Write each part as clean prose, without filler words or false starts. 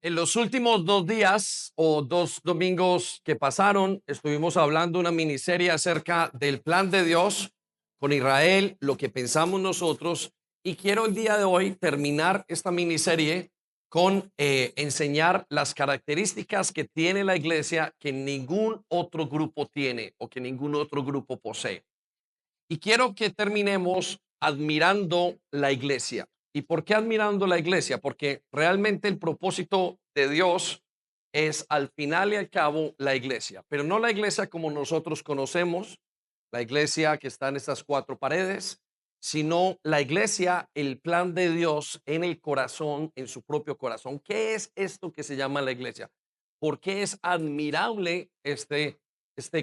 En los últimos 2 días o 2 domingos que pasaron, estuvimos hablando una miniserie acerca del plan de Dios con Israel, lo que pensamos nosotros, y quiero el día de hoy terminar esta miniserie con enseñar las características que tiene la iglesia que ningún otro grupo tiene o que ningún otro grupo posee. Y quiero que terminemos admirando la iglesia. ¿Y por qué admirando la iglesia? Porque realmente el propósito de Dios es al final y al cabo la iglesia, pero no la iglesia como nosotros conocemos, la iglesia que está en estas cuatro paredes, sino la iglesia, el plan de Dios en el corazón, en su propio corazón. ¿Qué es esto que se llama la iglesia? ¿Por qué es admirable este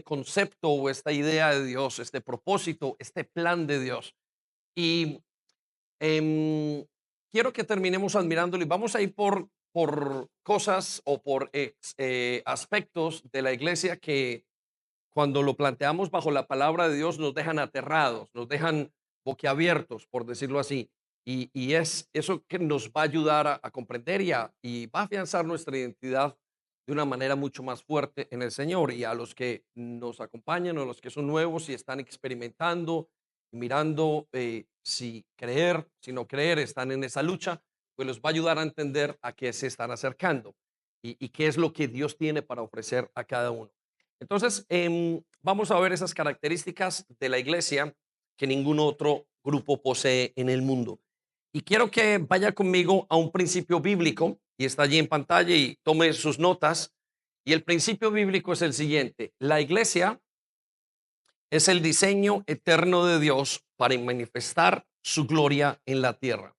concepto o esta idea de Dios, este propósito, este plan de Dios? Y em, quiero que terminemos admirándolo y vamos a ir por cosas o por aspectos de la iglesia que cuando lo planteamos bajo la palabra de Dios nos dejan aterrados, nos dejan boquiabiertos, por decirlo así. Y es eso que nos va a ayudar a comprender y va a afianzar nuestra identidad de una manera mucho más fuerte en el Señor. Y a los que nos acompañan o a los que son nuevos y están experimentando, mirando si creer, si no creer, están en esa lucha, pues los va a ayudar a entender a qué se están acercando y qué es lo que Dios tiene para ofrecer a cada uno. Entonces, vamos a ver esas características de la iglesia que ningún otro grupo posee en el mundo. Y quiero que vaya conmigo a un principio bíblico y está allí en pantalla y tome sus notas. Y el principio bíblico es el siguiente: la iglesia es el diseño eterno de Dios para manifestar su gloria en la tierra.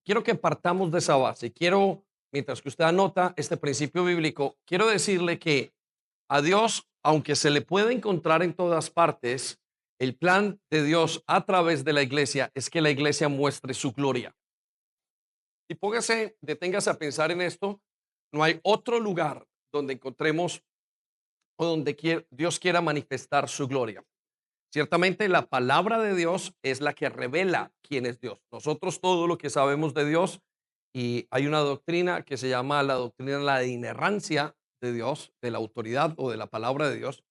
Quiero que partamos de esa base. Quiero, mientras que usted anota este principio bíblico, quiero decirle que a Dios, aunque se le puede encontrar en todas partes, el plan de Dios a través de la iglesia es que la iglesia muestre su gloria. Y póngase, deténgase a pensar en esto. No hay otro lugar donde encontremos o donde Dios quiera manifestar su gloria. Ciertamente la palabra de Dios es la que revela quién es Dios. Nosotros todo lo que sabemos de Dios, y hay una doctrina que se llama la doctrina de la inerrancia de Dios, de la autoridad o de la palabra de Dios,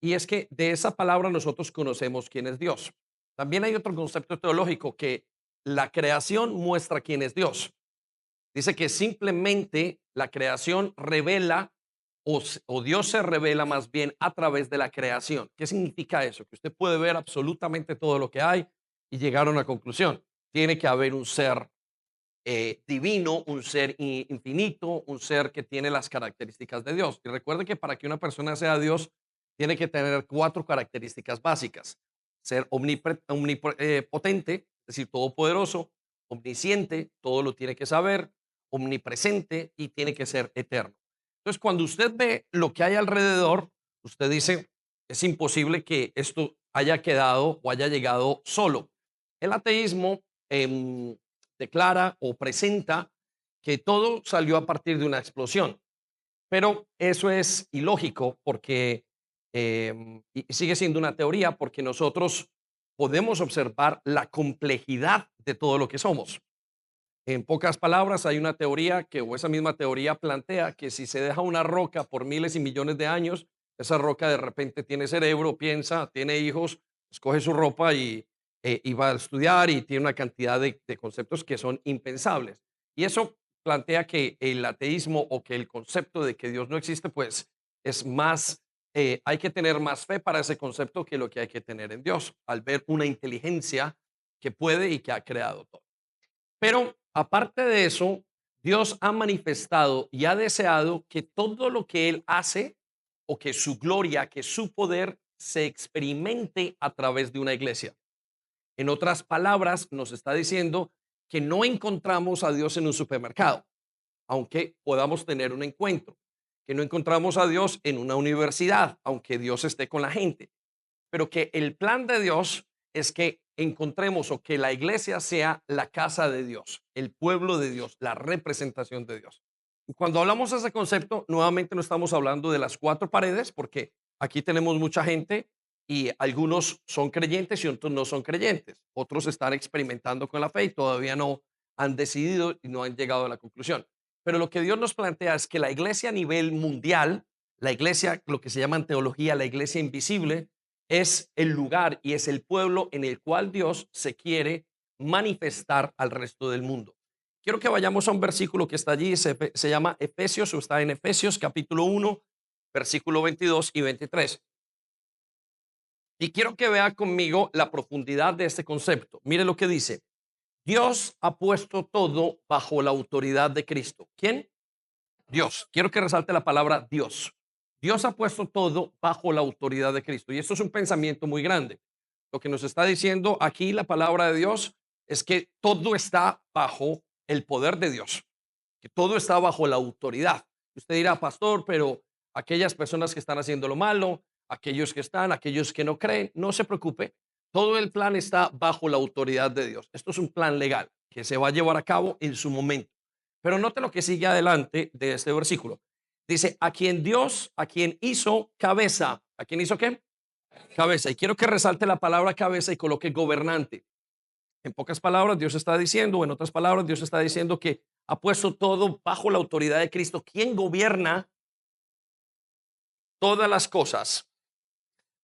y es que de esa palabra nosotros conocemos quién es Dios. También hay otro concepto teológico que la creación muestra quién es Dios. Dice que simplemente la creación revela o Dios se revela más bien a través de la creación. ¿Qué significa eso? Que usted puede ver absolutamente todo lo que hay y llegar a una conclusión. Tiene que haber un ser divino, un ser infinito, un ser que tiene las características de Dios. Y recuerde que para que una persona sea Dios, tiene que tener cuatro características básicas: ser omnipotente, es decir, todopoderoso; omnisciente, todo lo tiene que saber; omnipresente, y tiene que ser eterno. Entonces, cuando usted ve lo que hay alrededor, usted dice, es imposible que esto haya quedado o haya llegado solo. El ateísmo declara o presenta que todo salió a partir de una explosión, pero eso es ilógico porque y sigue siendo una teoría, porque nosotros podemos observar la complejidad de todo lo que somos. En pocas palabras, hay una teoría que, o esa misma teoría plantea que si se deja una roca por miles y millones de años, esa roca de repente tiene cerebro, piensa, tiene hijos, escoge su ropa y va a estudiar y tiene una cantidad de conceptos que son impensables. Y eso plantea que el ateísmo o que el concepto de que Dios no existe, pues es más, hay que tener más fe para ese concepto que lo que hay que tener en Dios, al ver una inteligencia que puede y que ha creado todo. Pero aparte de eso, Dios ha manifestado y ha deseado que todo lo que Él hace o que su gloria, que su poder se experimente a través de una iglesia. En otras palabras, nos está diciendo que no encontramos a Dios en un supermercado, aunque podamos tener un encuentro, que no encontramos a Dios en una universidad, aunque Dios esté con la gente, pero que el plan de Dios es que encontremos o que la iglesia sea la casa de Dios, el pueblo de Dios, la representación de Dios. Y cuando hablamos de ese concepto, nuevamente no estamos hablando de las cuatro paredes, porque aquí tenemos mucha gente y algunos son creyentes y otros no son creyentes. Otros están experimentando con la fe y todavía no han decidido y no han llegado a la conclusión. pero lo que Dios nos plantea es que la iglesia a nivel mundial, la iglesia, lo que se llama en teología, la iglesia invisible, es el lugar y es el pueblo en el cual Dios se quiere manifestar al resto del mundo. Quiero que vayamos a un versículo que está allí, se llama Efesios, o está en Efesios capítulo 1, versículo 22 y 23. Y quiero que vea conmigo la profundidad de este concepto. Mire lo que dice. Dios ha puesto todo bajo la autoridad de Cristo. ¿Quién? Dios. Quiero que resalte la palabra Dios. Dios ha puesto todo bajo la autoridad de Cristo. Y esto es un pensamiento muy grande. Lo que nos está diciendo aquí la palabra de Dios es que todo está bajo el poder de Dios, que todo está bajo la autoridad. Usted dirá, pastor, pero aquellas personas que están haciendo lo malo, aquellos que no creen, no se preocupe. Todo el plan está bajo la autoridad de Dios. Esto es un plan legal que se va a llevar a cabo en su momento. Pero note lo que sigue adelante de este versículo. Dice, a quien hizo cabeza. ¿A quien hizo qué? Cabeza. Y quiero que resalte la palabra cabeza y coloque gobernante. En pocas palabras, Dios está diciendo, o en otras palabras, Dios está diciendo que ha puesto todo bajo la autoridad de Cristo, quien gobierna todas las cosas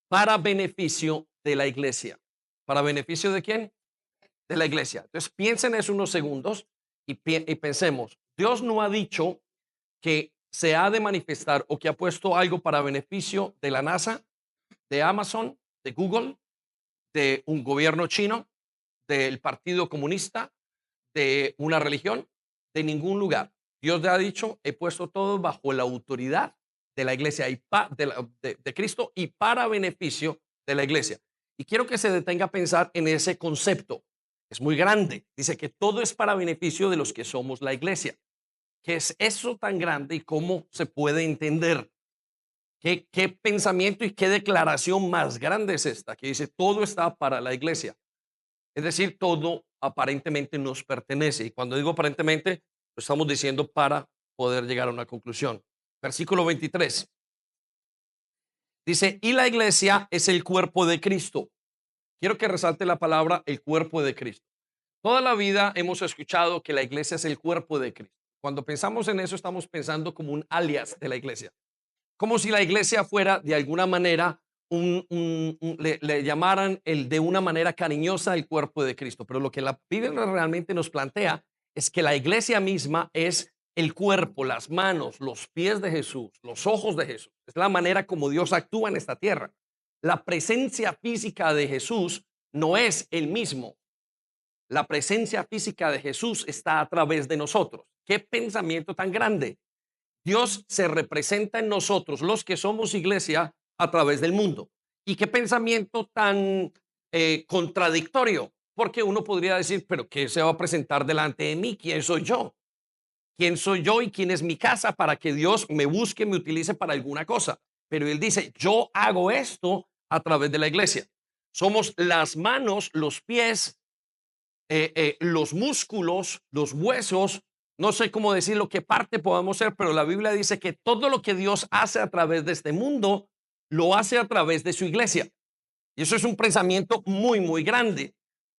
para beneficio de la iglesia. ¿Para beneficio de quién? De la iglesia. Entonces, piensen eso unos segundos y pensemos, Dios no ha dicho que se ha de manifestar o que ha puesto algo para beneficio de la NASA, de Amazon, de Google, de un gobierno chino, del Partido Comunista, de una religión, de ningún lugar. Dios le ha dicho, he puesto todo bajo la autoridad de la iglesia y de Cristo y para beneficio de la iglesia. Y quiero que se detenga a pensar en ese concepto. Es muy grande. Dice que todo es para beneficio de los que somos la iglesia. ¿Qué es eso tan grande y cómo se puede entender? ¿Qué pensamiento y qué declaración más grande es esta? Que dice, todo está para la iglesia. Es decir, todo aparentemente nos pertenece. Y cuando digo aparentemente, lo estamos diciendo para poder llegar a una conclusión. Versículo 23. Dice, y la iglesia es el cuerpo de Cristo. Quiero que resalte la palabra el cuerpo de Cristo. Toda la vida hemos escuchado que la iglesia es el cuerpo de Cristo. Cuando pensamos en eso, estamos pensando como un alias de la iglesia. Como si la iglesia fuera de alguna manera le llamaran de una manera cariñosa el cuerpo de Cristo. Pero lo que la Biblia realmente nos plantea es que la iglesia misma es el cuerpo, las manos, los pies de Jesús, los ojos de Jesús. Es la manera como Dios actúa en esta tierra. La presencia física de Jesús no es el mismo. La presencia física de Jesús está a través de nosotros. ¿Qué pensamiento tan grande? Dios se representa en nosotros, los que somos iglesia, a través del mundo. Y qué pensamiento tan contradictorio, porque uno podría decir, pero ¿qué se va a presentar delante de mí? ¿Quién soy yo? ¿Quién soy yo y quién es mi casa para que Dios me busque, me utilice para alguna cosa? Pero él dice, yo hago esto a través de la iglesia. Somos las manos, los pies, los músculos, los huesos, no sé cómo decirlo, qué parte podamos ser, pero la Biblia dice que todo lo que Dios hace a través de este mundo, lo hace a través de su iglesia. Y eso es un pensamiento muy, muy grande,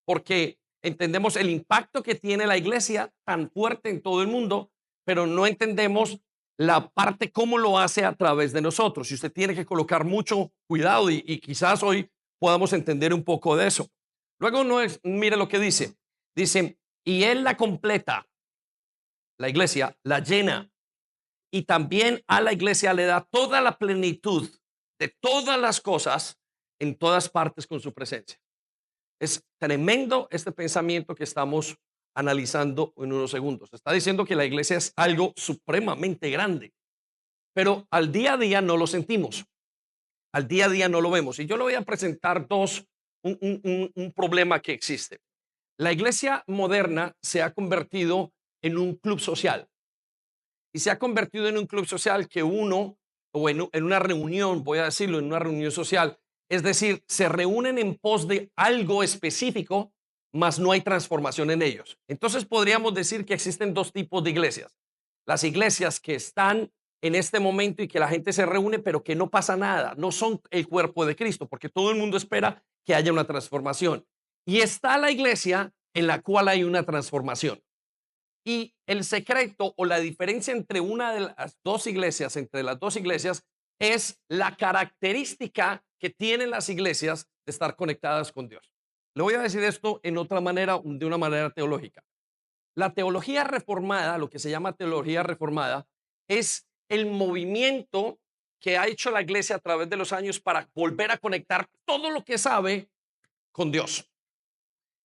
porque entendemos el impacto que tiene la iglesia tan fuerte en todo el mundo, pero no entendemos la parte cómo lo hace a través de nosotros. Y usted tiene que colocar mucho cuidado y quizás hoy podamos entender un poco de eso. Luego no es, mire lo que dice. Dice, y él la completa, la iglesia la llena, y también a la iglesia le da toda la plenitud de todas las cosas en todas partes con su presencia. Es tremendo este pensamiento que estamos analizando en unos segundos. Está diciendo que la iglesia es algo supremamente grande, pero al día a día no lo sentimos, al día a día no lo vemos. Y yo le voy a presentar un problema que existe. La iglesia moderna se ha convertido en un club social y se ha convertido en un club social que uno, o en una reunión, voy a decirlo, en una reunión social, es decir, se reúnen en pos de algo específico, mas no hay transformación en ellos. Entonces podríamos decir que existen dos tipos de iglesias. Las iglesias que están en este momento y que la gente se reúne, pero que no pasa nada, no son el cuerpo de Cristo, porque todo el mundo espera que haya una transformación. Y está la iglesia en la cual hay una transformación. Y el secreto o la diferencia entre una de las dos iglesias, es la característica que tienen las iglesias de estar conectadas con Dios. Le voy a decir esto en otra manera, de una manera teológica. La teología reformada, lo que se llama teología reformada, es el movimiento que ha hecho la iglesia a través de los años para volver a conectar todo lo que sabe con Dios.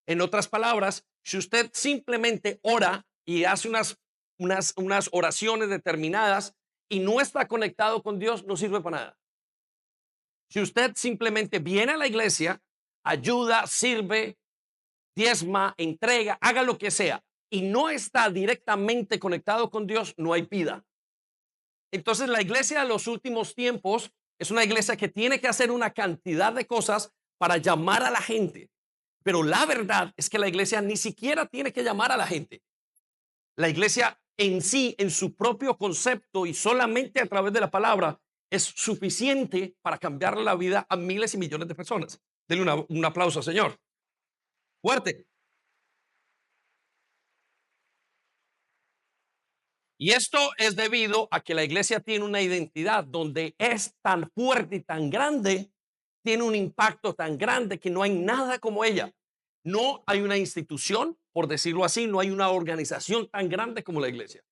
En otras palabras, si usted simplemente ora y hace unas oraciones determinadas y no está conectado con Dios, no sirve para nada. Si usted simplemente viene a la iglesia, ayuda, sirve, diezma, entrega, haga lo que sea y no está directamente conectado con Dios, no hay vida. Entonces la iglesia de los últimos tiempos es una iglesia que tiene que hacer una cantidad de cosas para llamar a la gente. Pero la verdad es que la iglesia ni siquiera tiene que llamar a la gente. La iglesia en sí, en su propio concepto y solamente a través de la palabra, es suficiente para cambiar la vida a miles y millones de personas. Denle un aplauso, Señor. Fuerte. Y esto es debido a que la iglesia tiene una identidad donde es tan fuerte y tan grande, tiene un impacto tan grande que no hay nada como ella. No hay una institución, por decirlo así, no hay una organización tan grande como la iglesia.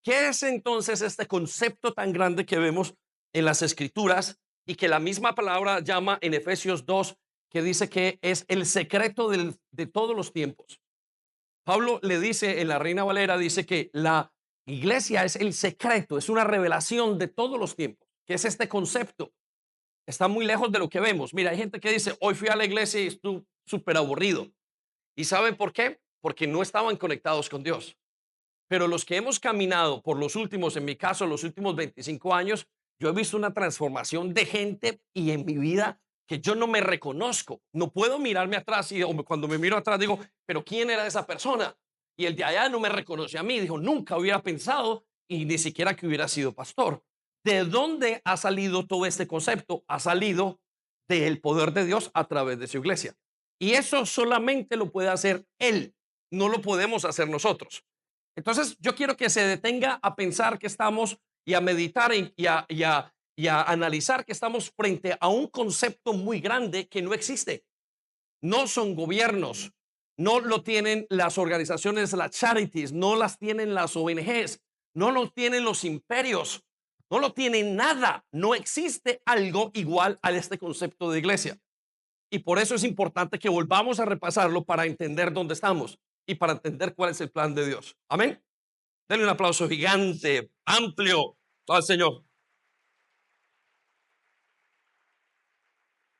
¿Qué es entonces este concepto tan grande que vemos en las escrituras y que la misma palabra llama en Efesios 2, que dice que es el secreto de todos los tiempos? Pablo le dice en la Reina Valera, dice que la iglesia es el secreto, es una revelación de todos los tiempos. ¿Qué es este concepto? Está muy lejos de lo que vemos. Mira, hay gente que dice, hoy fui a la iglesia y estuve súper aburrido. ¿Y saben por qué? Porque no estaban conectados con Dios. Pero los que hemos caminado por los últimos, en mi caso, los últimos 25 años, yo he visto una transformación de gente y en mi vida que yo no me reconozco. No puedo mirarme atrás y cuando me miro atrás digo, pero ¿quién era esa persona? Y el de allá no me reconoce a mí. Dijo, nunca hubiera pensado y ni siquiera que hubiera sido pastor. ¿De dónde ha salido todo este concepto? Ha salido del poder de Dios a través de su iglesia. Y eso solamente lo puede hacer Él. No lo podemos hacer nosotros. Entonces, yo quiero que se detenga a pensar que estamos y a meditar y a analizar que estamos frente a un concepto muy grande que no existe. No son gobiernos, no lo tienen las organizaciones, las charities, no las tienen las ONGs, no lo tienen los imperios, no lo tienen nada. No existe algo igual a este concepto de iglesia. Y por eso es importante que volvamos a repasarlo para entender dónde estamos y para entender cuál es el plan de Dios. Amén. Denle un aplauso gigante, amplio al Señor.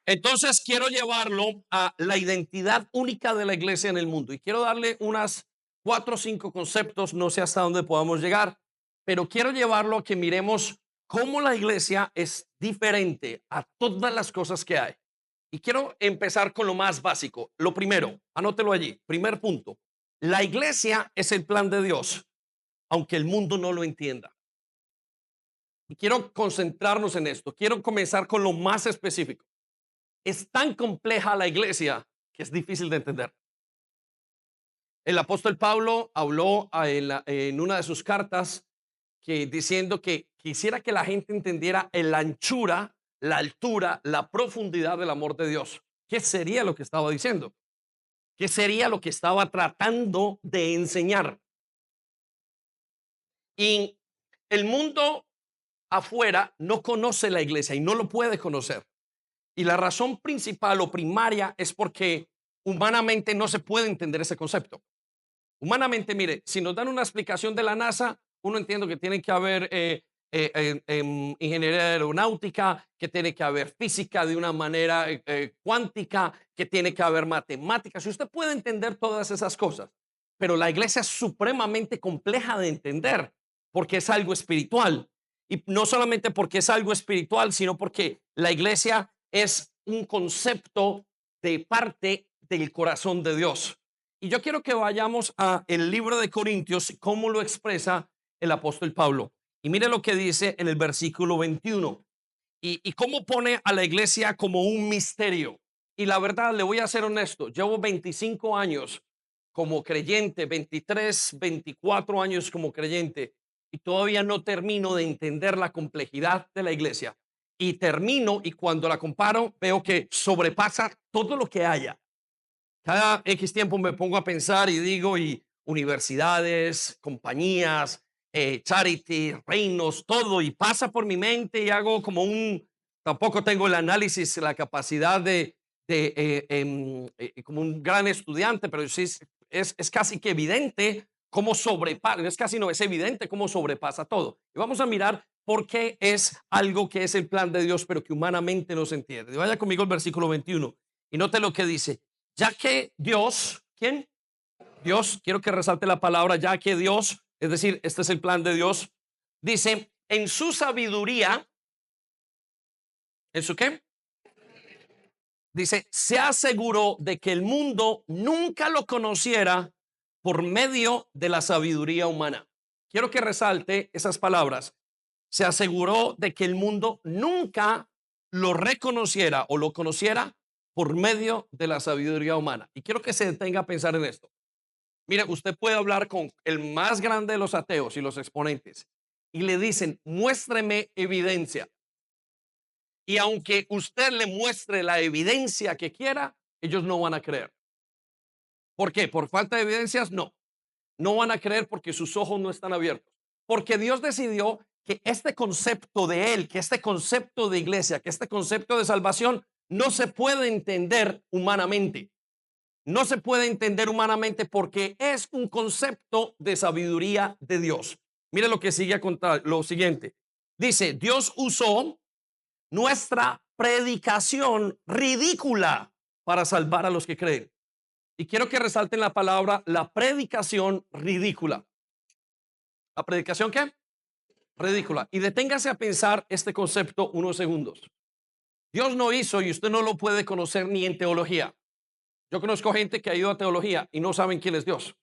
Entonces quiero llevarlo a la identidad única de la iglesia en el mundo y quiero darle unas 4 o 5 conceptos, no sé hasta dónde podamos llegar, pero quiero llevarlo a que miremos cómo la iglesia es diferente a todas las cosas que hay. Y quiero empezar con lo más básico. Lo primero, anótelo allí. Primer punto. La iglesia es el plan de Dios, aunque el mundo no lo entienda. Y quiero concentrarnos en esto. Quiero comenzar con lo más específico. Es tan compleja la iglesia que es difícil de entender. El apóstol Pablo habló en una de sus cartas que diciendo que quisiera que la gente entendiera la anchura, la altura, la profundidad del amor de Dios. ¿Qué sería lo que estaba diciendo? ¿Qué sería lo que estaba tratando de enseñar? Y el mundo afuera no conoce la iglesia y no lo puede conocer. Y la razón principal o primaria es porque humanamente no se puede entender ese concepto. Humanamente, mire, si nos dan una explicación de la NASA, uno entiende que tiene que haber ingeniería aeronáutica, que tiene que haber física de una manera cuántica, que tiene que haber matemáticas. Y usted puede entender todas esas cosas, pero la iglesia es supremamente compleja de entender porque es algo espiritual. Y no solamente porque es algo espiritual, sino porque la iglesia es un concepto de parte del corazón de Dios. Y yo quiero que vayamos a el libro de Corintios, cómo lo expresa el apóstol Pablo. Y mire lo que dice en el versículo 21 y cómo pone a la iglesia como un misterio. Y la verdad, le voy a ser honesto, llevo 25 años como creyente, 23, 24 años como creyente, y todavía no termino de entender la complejidad de la iglesia. Y termino, y cuando la comparo, veo que sobrepasa todo lo que haya. Cada X tiempo me pongo a pensar y digo, y universidades, compañías, charity, reinos, todo, y pasa por mi mente y hago como tampoco tengo el análisis, la capacidad como un gran estudiante, pero sí es casi que evidente cómo sobrepasa, es casi no, es evidente cómo sobrepasa todo. Y vamos a mirar por qué es algo que es el plan de Dios, pero que humanamente no se entiende. Vaya conmigo al versículo 21 y note lo que dice. Ya que Dios, ¿quién? Dios, quiero que resalte la palabra, ya que Dios, es decir, este es el plan de Dios, dice, en su sabiduría, ¿en su qué? Dice, se aseguró de que el mundo nunca lo conociera por medio de la sabiduría humana. Quiero que resalte esas palabras. Se aseguró de que el mundo nunca lo reconociera o lo conociera por medio de la sabiduría humana. Y quiero que se detenga a pensar en esto. Mire, usted puede hablar con el más grande de los ateos y los exponentes y le dicen, muéstreme evidencia. Y aunque usted le muestre la evidencia que quiera, ellos no van a creer. ¿Por qué? ¿Por falta de evidencias? No. No van a creer porque sus ojos no están abiertos. Porque Dios decidió que este concepto de Él, que este concepto de iglesia, que este concepto de salvación no se puede entender humanamente. No se puede entender humanamente porque es un concepto de sabiduría de Dios. Mire lo que sigue a contar, lo siguiente. Dice, Dios usó nuestra predicación ridícula para salvar a los que creen. Y quiero que resalten la palabra, la predicación ridícula. ¿La predicación qué? Ridícula. Y deténgase a pensar este concepto unos segundos. Dios no hizo y usted no lo puede conocer ni en teología. Yo conozco gente que ha ido a teología y no saben quién es Dios.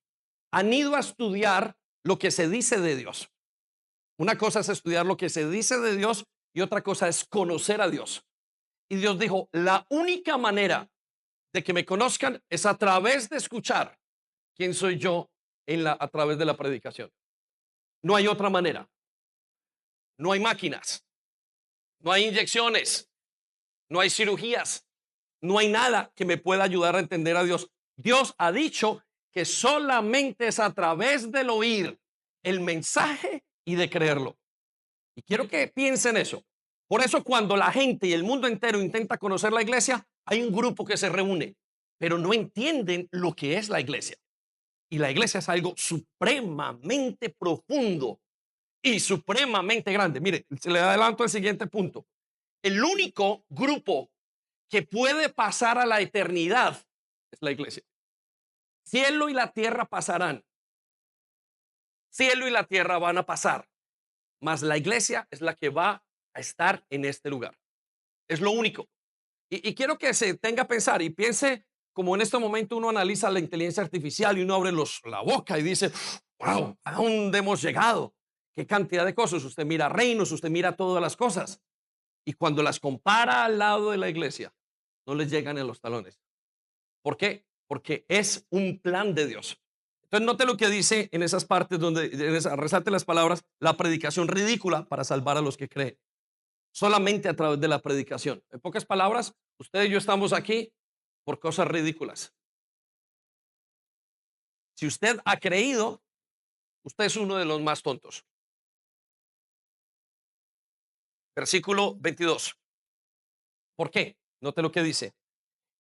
Han ido a estudiar lo que se dice de Dios. Una cosa es estudiar lo que se dice de Dios y otra cosa es conocer a Dios. Y Dios dijo, la única manera de que me conozcan es a través de escuchar quién soy yo a través de la predicación. No hay otra manera. No hay máquinas, no hay inyecciones, no hay cirugías, no hay nada que me pueda ayudar a entender a Dios. Dios ha dicho que solamente es a través del oír el mensaje y de creerlo. Y quiero que piensen eso. Por eso cuando la gente y el mundo entero intenta conocer la iglesia, hay un grupo que se reúne, pero no entienden lo que es la iglesia. Y la iglesia es algo supremamente profundo y supremamente grande. Mire, se le adelanto el siguiente punto. El único grupo que puede pasar a la eternidad es la iglesia. Cielo y la tierra pasarán. Cielo y la tierra van a pasar, mas la iglesia es la que va a estar en este lugar. Es lo único. Y quiero que se tenga a pensar y piense como en este momento uno analiza la inteligencia artificial y uno abre la boca y dice, wow, ¿a dónde hemos llegado? ¿Qué cantidad de cosas? Usted mira reinos, usted mira todas las cosas. Y cuando las compara al lado de la iglesia, no les llegan en los talones. ¿Por qué? Porque es un plan de Dios. Entonces note lo que dice en esas partes donde resalte las palabras, la predicación ridícula para salvar a los que creen. Solamente a través de la predicación. En pocas palabras, usted y yo estamos aquí por cosas ridículas. Si usted ha creído, usted es uno de los más tontos. Versículo 22. ¿Por qué? Note lo que dice.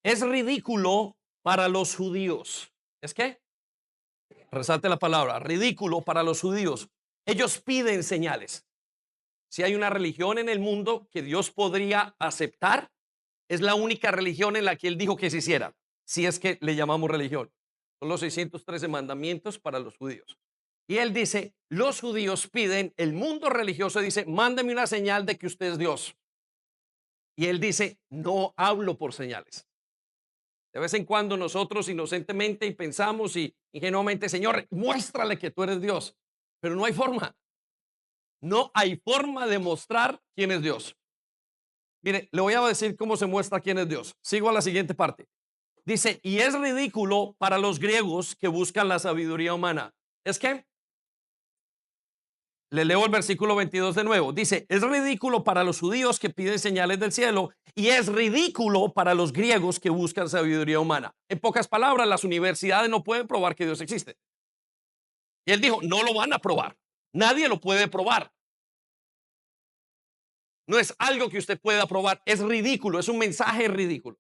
Es ridículo para los judíos. ¿Es qué? Resalte la palabra. Ridículo para los judíos. Ellos piden señales. Si hay una religión en el mundo que Dios podría aceptar, es la única religión en la que Él dijo que se hiciera. Si es que le llamamos religión. Son los 613 mandamientos para los judíos. Y Él dice, los judíos piden, el mundo religioso dice, mándeme una señal de que usted es Dios. Y Él dice, no hablo por señales. De vez en cuando nosotros inocentemente y pensamos y ingenuamente, Señor, muéstrale que tú eres Dios. Pero no hay forma. No hay forma de mostrar quién es Dios. Mire, le voy a decir cómo se muestra quién es Dios. Sigo a la siguiente parte. Dice, y es ridículo para los griegos que buscan la sabiduría humana. Es que, le leo el versículo 22 de nuevo. Dice, es ridículo para los judíos que piden señales del cielo y es ridículo para los griegos que buscan sabiduría humana. En pocas palabras, las universidades no pueden probar que Dios existe. Y él dijo, no lo van a probar. Nadie lo puede probar. No es algo que usted pueda probar. Es ridículo, es un mensaje ridículo.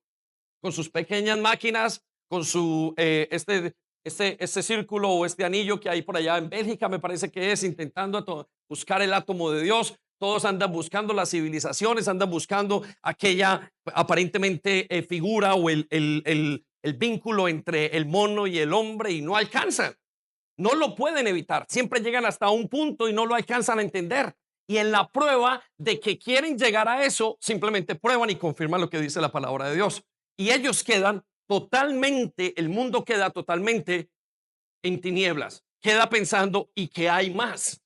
Con sus pequeñas máquinas, con su este círculo o este anillo que hay por allá en Bélgica, me parece que es, intentando buscar el átomo de Dios. Todos andan buscando las civilizaciones, andan buscando aquella aparentemente figura o el vínculo entre el mono y el hombre y no alcanzan. No lo pueden evitar. Siempre llegan hasta un punto y no lo alcanzan a entender. Y en la prueba de que quieren llegar a eso, simplemente prueban y confirman lo que dice la palabra de Dios. Y ellos quedan totalmente, el mundo queda totalmente en tinieblas. Queda pensando, ¿y qué hay más?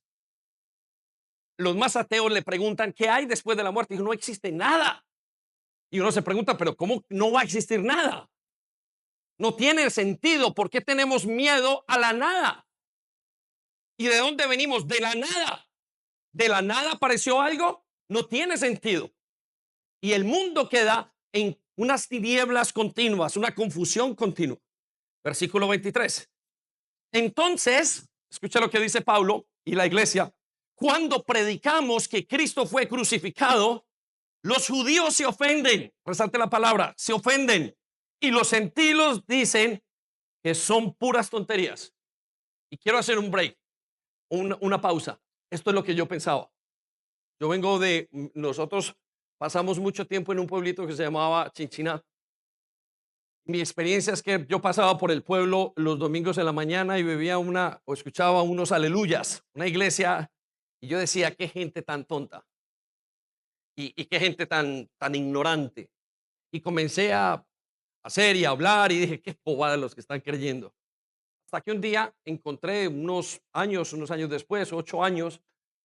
Los más ateos le preguntan, ¿qué hay después de la muerte? Y no existe nada. Y uno se pregunta, ¿pero cómo no va a existir nada? No tiene sentido. ¿Por qué tenemos miedo a la nada? ¿Y de dónde venimos? De la nada. De la nada apareció algo, no tiene sentido. Y el mundo queda en unas tinieblas continuas, una confusión continua. Versículo 23. Entonces, escucha lo que dice Pablo y la iglesia. Cuando predicamos que Cristo fue crucificado, los judíos se ofenden. Resalte la palabra, se ofenden. Y los gentiles dicen que son puras tonterías. Y quiero hacer un break, una pausa. Esto es lo que yo pensaba. Yo vengo nosotros pasamos mucho tiempo en un pueblito que se llamaba Chinchiná. Mi experiencia es que yo pasaba por el pueblo los domingos en la mañana y bebía o escuchaba unos aleluyas, una iglesia, y yo decía, qué gente tan tonta y qué gente tan ignorante. Y comencé a hacer y a hablar y dije, qué bobada los que están creyendo. Hasta que un día encontré unos años después, 8 años,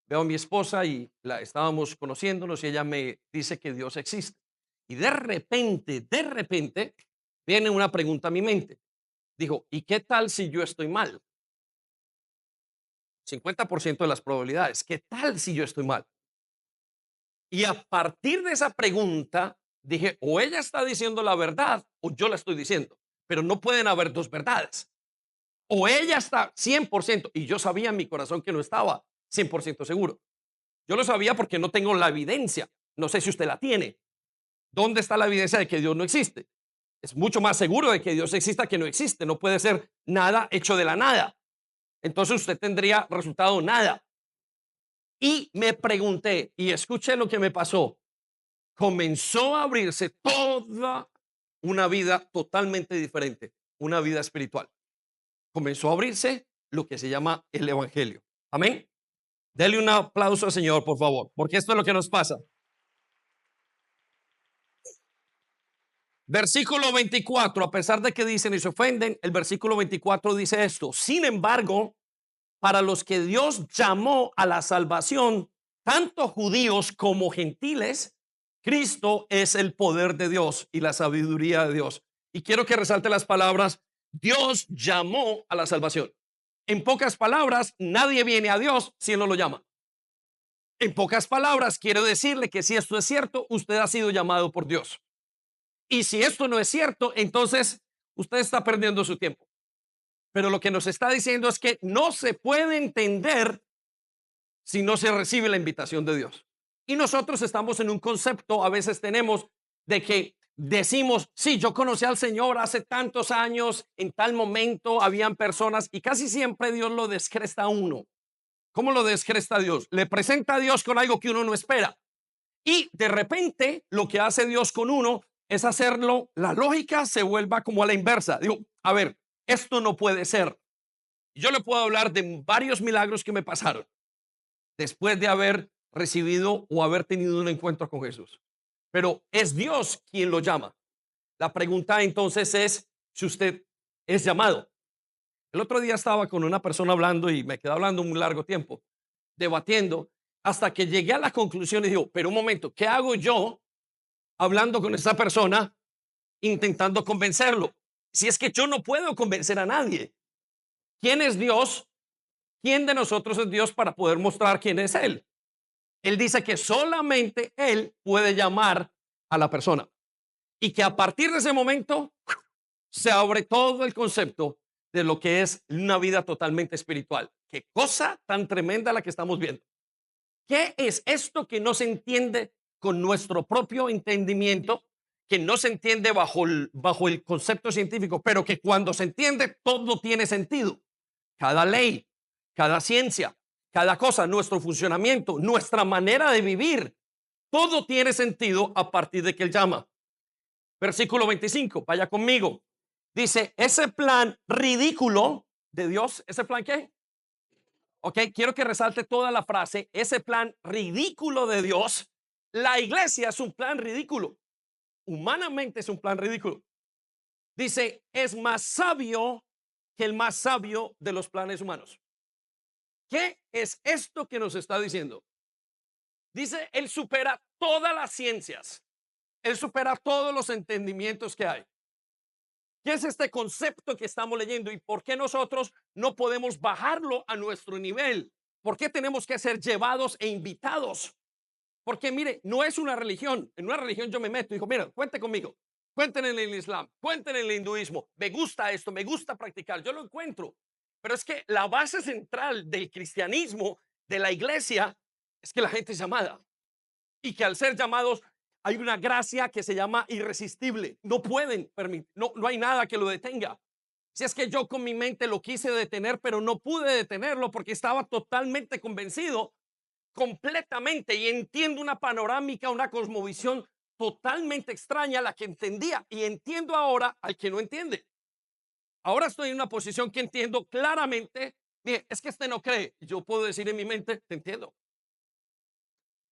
veo a mi esposa y estábamos conociéndonos y ella me dice que Dios existe. Y de repente, viene una pregunta a mi mente. Dijo, ¿y qué tal si yo estoy mal? 50% de las probabilidades. ¿Qué tal si yo estoy mal? Y a partir de esa pregunta, dije, o ella está diciendo la verdad o yo la estoy diciendo. Pero no pueden haber dos verdades. O ella está 100%, y yo sabía en mi corazón que no estaba 100% seguro. Yo lo sabía porque no tengo la evidencia. No sé si usted la tiene. ¿Dónde está la evidencia de que Dios no existe? Es mucho más seguro de que Dios exista que no existe. No puede ser nada hecho de la nada. Entonces usted tendría resultado nada. Y me pregunté, y escuché lo que me pasó. Comenzó a abrirse toda una vida totalmente diferente, una vida espiritual. Comenzó a abrirse lo que se llama el evangelio. Amén. Dele un aplauso al Señor, por favor, porque esto es lo que nos pasa. Versículo 24, a pesar de que dicen y se ofenden, el versículo 24 dice esto. Sin embargo, para los que Dios llamó a la salvación, tanto judíos como gentiles, Cristo es el poder de Dios y la sabiduría de Dios. Y quiero que resalte las palabras, Dios llamó a la salvación. En pocas palabras, nadie viene a Dios si Él no lo llama. En pocas palabras, quiero decirle que si esto es cierto, usted ha sido llamado por Dios. Y si esto no es cierto, entonces usted está perdiendo su tiempo. Pero lo que nos está diciendo es que no se puede entender si no se recibe la invitación de Dios. Y nosotros estamos en un concepto, a veces tenemos, de que decimos, sí, yo conocí al Señor hace tantos años, en tal momento habían personas, y casi siempre Dios lo descresta a uno. ¿Cómo lo descresta Dios? Le presenta a Dios con algo que uno no espera. Y de repente lo que hace Dios con uno es hacerlo, la lógica se vuelva como a la inversa. Digo, a ver, esto no puede ser. Yo le puedo hablar de varios milagros que me pasaron después de haber recibido o haber tenido un encuentro con Jesús. Pero es Dios quien lo llama. La pregunta entonces es si usted es llamado. El otro día estaba con una persona hablando y me quedé hablando un largo tiempo, debatiendo, hasta que llegué a la conclusión y digo, pero un momento, ¿qué hago yo hablando con esa persona intentando convencerlo? Si es que yo no puedo convencer a nadie. ¿Quién es Dios? ¿Quién de nosotros es Dios para poder mostrar quién es Él? Él dice que solamente Él puede llamar a la persona y que a partir de ese momento se abre todo el concepto de lo que es una vida totalmente espiritual. Qué cosa tan tremenda la que estamos viendo. ¿Qué es esto que no se entiende con nuestro propio entendimiento, que no se entiende bajo el concepto científico, pero que cuando se entiende todo tiene sentido? Cada ley, cada ciencia, cada cosa, nuestro funcionamiento, nuestra manera de vivir, todo tiene sentido a partir de que Él llama. Versículo 25, vaya conmigo. Dice, ese plan ridículo de Dios, ¿ese plan qué? Ok, quiero que resalte toda la frase, ese plan ridículo de Dios. La iglesia es un plan ridículo. Humanamente es un plan ridículo. Dice, es más sabio que el más sabio de los planes humanos. ¿Qué es esto que nos está diciendo? Dice, Él supera todas las ciencias. Él supera todos los entendimientos que hay. ¿Qué es este concepto que estamos leyendo y por qué nosotros no podemos bajarlo a nuestro nivel? ¿Por qué tenemos que ser llevados e invitados? Porque mire, no es una religión. En una religión yo me meto y digo, mira, cuente conmigo. Cuenten en el Islam, cuenten en el hinduismo. Me gusta esto, me gusta practicar. Yo lo encuentro. Pero es que la base central del cristianismo, de la iglesia, es que la gente es llamada. Y que al ser llamados hay una gracia que se llama irresistible. No pueden permitir, no hay nada que lo detenga. Si es que yo con mi mente lo quise detener, pero no pude detenerlo porque estaba totalmente convencido, completamente, y entiendo una panorámica, una cosmovisión totalmente extraña a la que entendía y entiendo ahora al que no entiende. Ahora estoy en una posición que entiendo claramente. Mire, es que este no cree. Yo puedo decir en mi mente, te entiendo.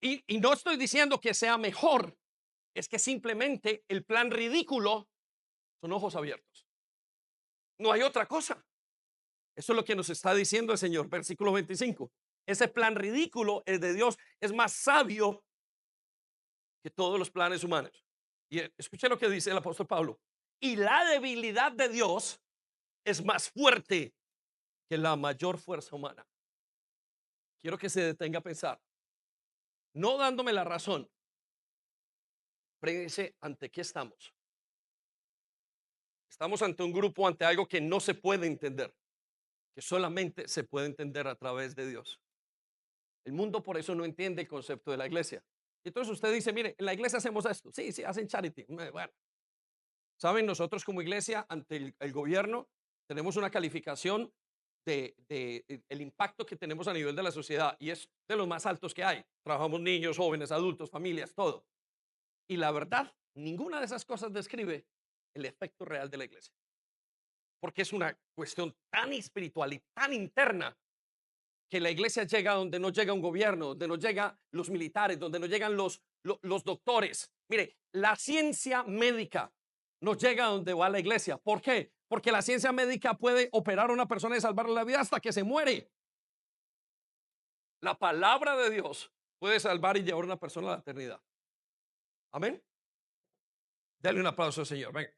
Y no estoy diciendo que sea mejor, es que simplemente el plan ridículo son ojos abiertos. No hay otra cosa. Eso es lo que nos está diciendo el Señor, versículo 25. Ese plan ridículo, el de Dios, es más sabio que todos los planes humanos. Y escuche lo que dice el apóstol Pablo. Y la debilidad de Dios es más fuerte que la mayor fuerza humana. Quiero que se detenga a pensar, no dándome la razón, pero dice, ¿ante qué estamos? Estamos ante un grupo, ante algo que no se puede entender, que solamente se puede entender a través de Dios. El mundo por eso no entiende el concepto de la iglesia. Y entonces usted dice, mire, en la iglesia hacemos esto. Sí, sí, hacen charity. Bueno, saben, nosotros como iglesia ante el gobierno tenemos una calificación de el impacto que tenemos a nivel de la sociedad y es de los más altos que hay. Trabajamos niños, jóvenes, adultos, familias, todo. Y la verdad, ninguna de esas cosas describe el efecto real de la iglesia. Porque es una cuestión tan espiritual y tan interna que la iglesia llega donde no llega un gobierno, donde no llegan los militares, donde no llegan los doctores. Mire, la ciencia médica no llega donde va la iglesia. ¿Por qué? Porque la ciencia médica puede operar a una persona y salvarle la vida hasta que se muere. La palabra de Dios puede salvar y llevar a una persona a la eternidad. Amén. Dale un aplauso al Señor. Venga.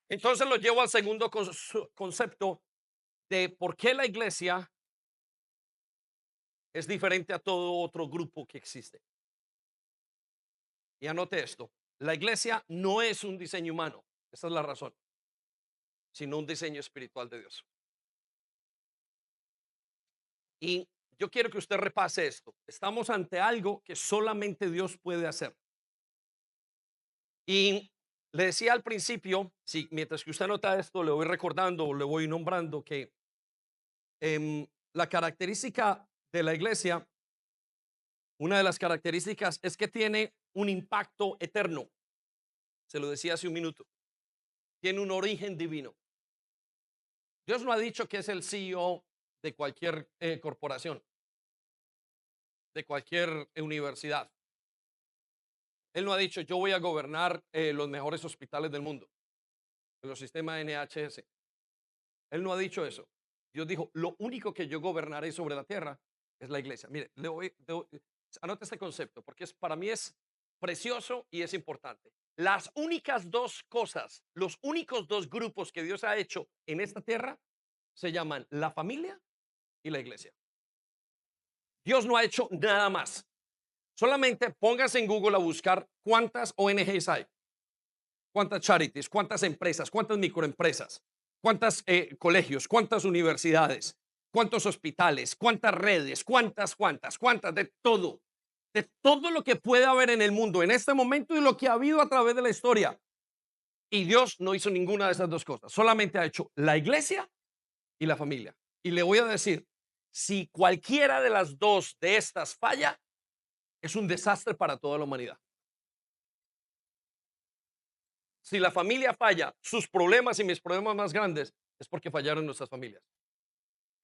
Entonces lo llevo al segundo concepto de por qué la iglesia es diferente a todo otro grupo que existe. Y anote esto, la iglesia no es un diseño humano, esa es la razón, sino un diseño espiritual de Dios. Y yo quiero que usted repase esto. Estamos ante algo que solamente Dios puede hacer. Y le decía al principio, si mientras que usted anota esto, le voy recordando, le voy nombrando que la característica de la iglesia, una de las características es que tiene un impacto eterno. Se lo decía hace un minuto. Tiene un origen divino. Dios no ha dicho que es el CEO de cualquier corporación, de cualquier universidad. Él no ha dicho, yo voy a gobernar los mejores hospitales del mundo, los sistemas NHS. Él no ha dicho eso. Dios dijo, lo único que yo gobernaré sobre la tierra es la iglesia. Mire, anote este concepto, porque para mí es precioso y es importante. Las únicas dos cosas, los únicos dos grupos que Dios ha hecho en esta tierra se llaman la familia y la iglesia. Dios no ha hecho nada más. Solamente póngase en Google a buscar cuántas ONGs hay, cuántas charities, cuántas empresas, cuántas microempresas, cuántos colegios, cuántas universidades, cuántos hospitales, cuántas redes, cuántas, de todo lo que puede haber en el mundo en este momento y lo que ha habido a través de la historia. Y Dios no hizo ninguna de esas dos cosas, solamente ha hecho la iglesia y la familia. Y le voy a decir, si cualquiera de las dos de estas falla, es un desastre para toda la humanidad. Si la familia falla, sus problemas y mis problemas más grandes es porque fallaron nuestras familias.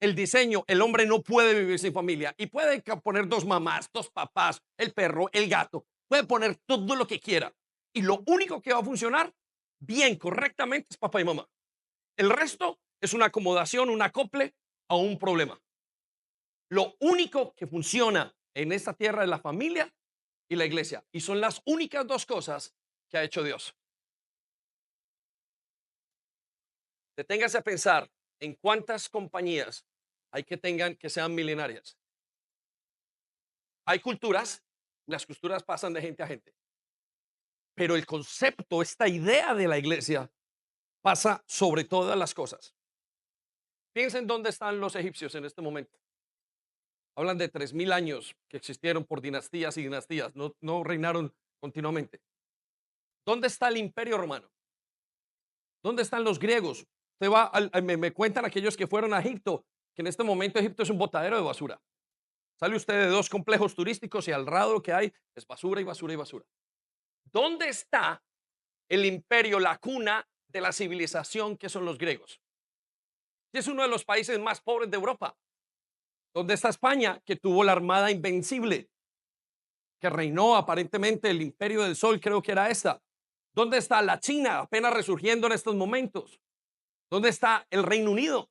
El diseño, el hombre no puede vivir sin familia y puede poner dos mamás, dos papás, el perro, el gato, puede poner todo lo que quiera. Y lo único que va a funcionar bien, correctamente, es papá y mamá. El resto es una acomodación, un acople a un problema. Lo único que funciona en esta tierra es la familia y la iglesia. Y son las únicas dos cosas que ha hecho Dios. Deténgase a pensar en cuántas compañías hay que sean milenarias. Hay culturas, las culturas pasan de gente a gente, pero el concepto, esta idea de la iglesia pasa sobre todas las cosas. Piensen dónde están los egipcios en este momento. Hablan de 3000 años que existieron por dinastías y dinastías, no reinaron continuamente. ¿Dónde está el imperio romano? ¿Dónde están los griegos? Usted va me cuentan aquellos que fueron a Egipto, que en este momento Egipto es un botadero de basura. Sale usted de dos complejos turísticos y al lado lo que hay es basura y basura y basura. ¿Dónde está el imperio, la cuna de la civilización que son los griegos? Es uno de los países más pobres de Europa. ¿Dónde está España, que tuvo la armada invencible, que reinó aparentemente el imperio del sol, creo que era esta? ¿Dónde está la China, apenas resurgiendo en estos momentos? ¿Dónde está el Reino Unido,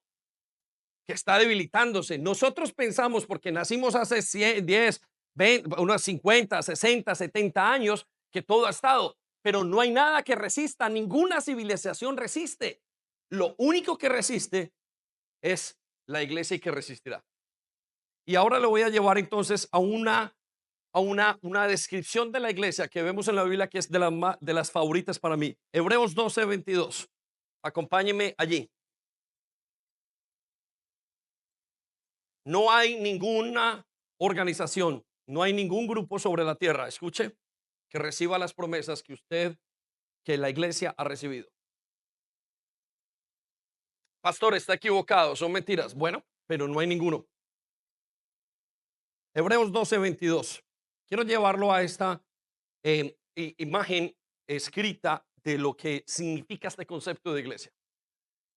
que está debilitándose? Nosotros pensamos, porque nacimos hace 100, 10, 20, unos 50, 60, 70 años, que todo ha estado, pero no hay nada que resista, ninguna civilización resiste. Lo único que resiste es la iglesia y que resistirá. Y ahora lo voy a llevar entonces a una descripción de la iglesia que vemos en la Biblia, que es de las favoritas para mí. Hebreos 12:22. Acompáñeme allí. No hay ninguna organización, no hay ningún grupo sobre la tierra, escuche, que reciba las promesas que la iglesia ha recibido. Pastor, está equivocado, son mentiras. Bueno, pero no hay ninguno. Hebreos 12:22. Quiero llevarlo a esta imagen escrita de lo que significa este concepto de iglesia.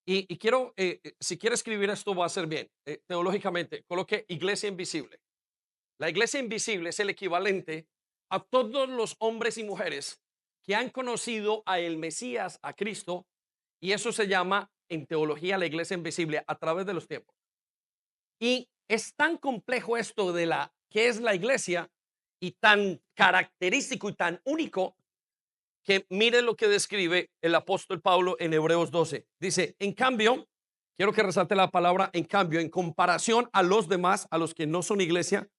Y quiero, si quiere escribir esto, va a ser bien. Teológicamente, coloque iglesia invisible. La iglesia invisible es el equivalente a todos los hombres y mujeres que han conocido a el Mesías, a Cristo, y eso se llama en teología la iglesia invisible a través de los tiempos. Y es tan complejo esto de que es la iglesia y tan característico y tan único que mire lo que describe el apóstol Pablo en Hebreos 12. Dice, en cambio, quiero que resalte la palabra en cambio, en comparación a los demás, a los que no son iglesia,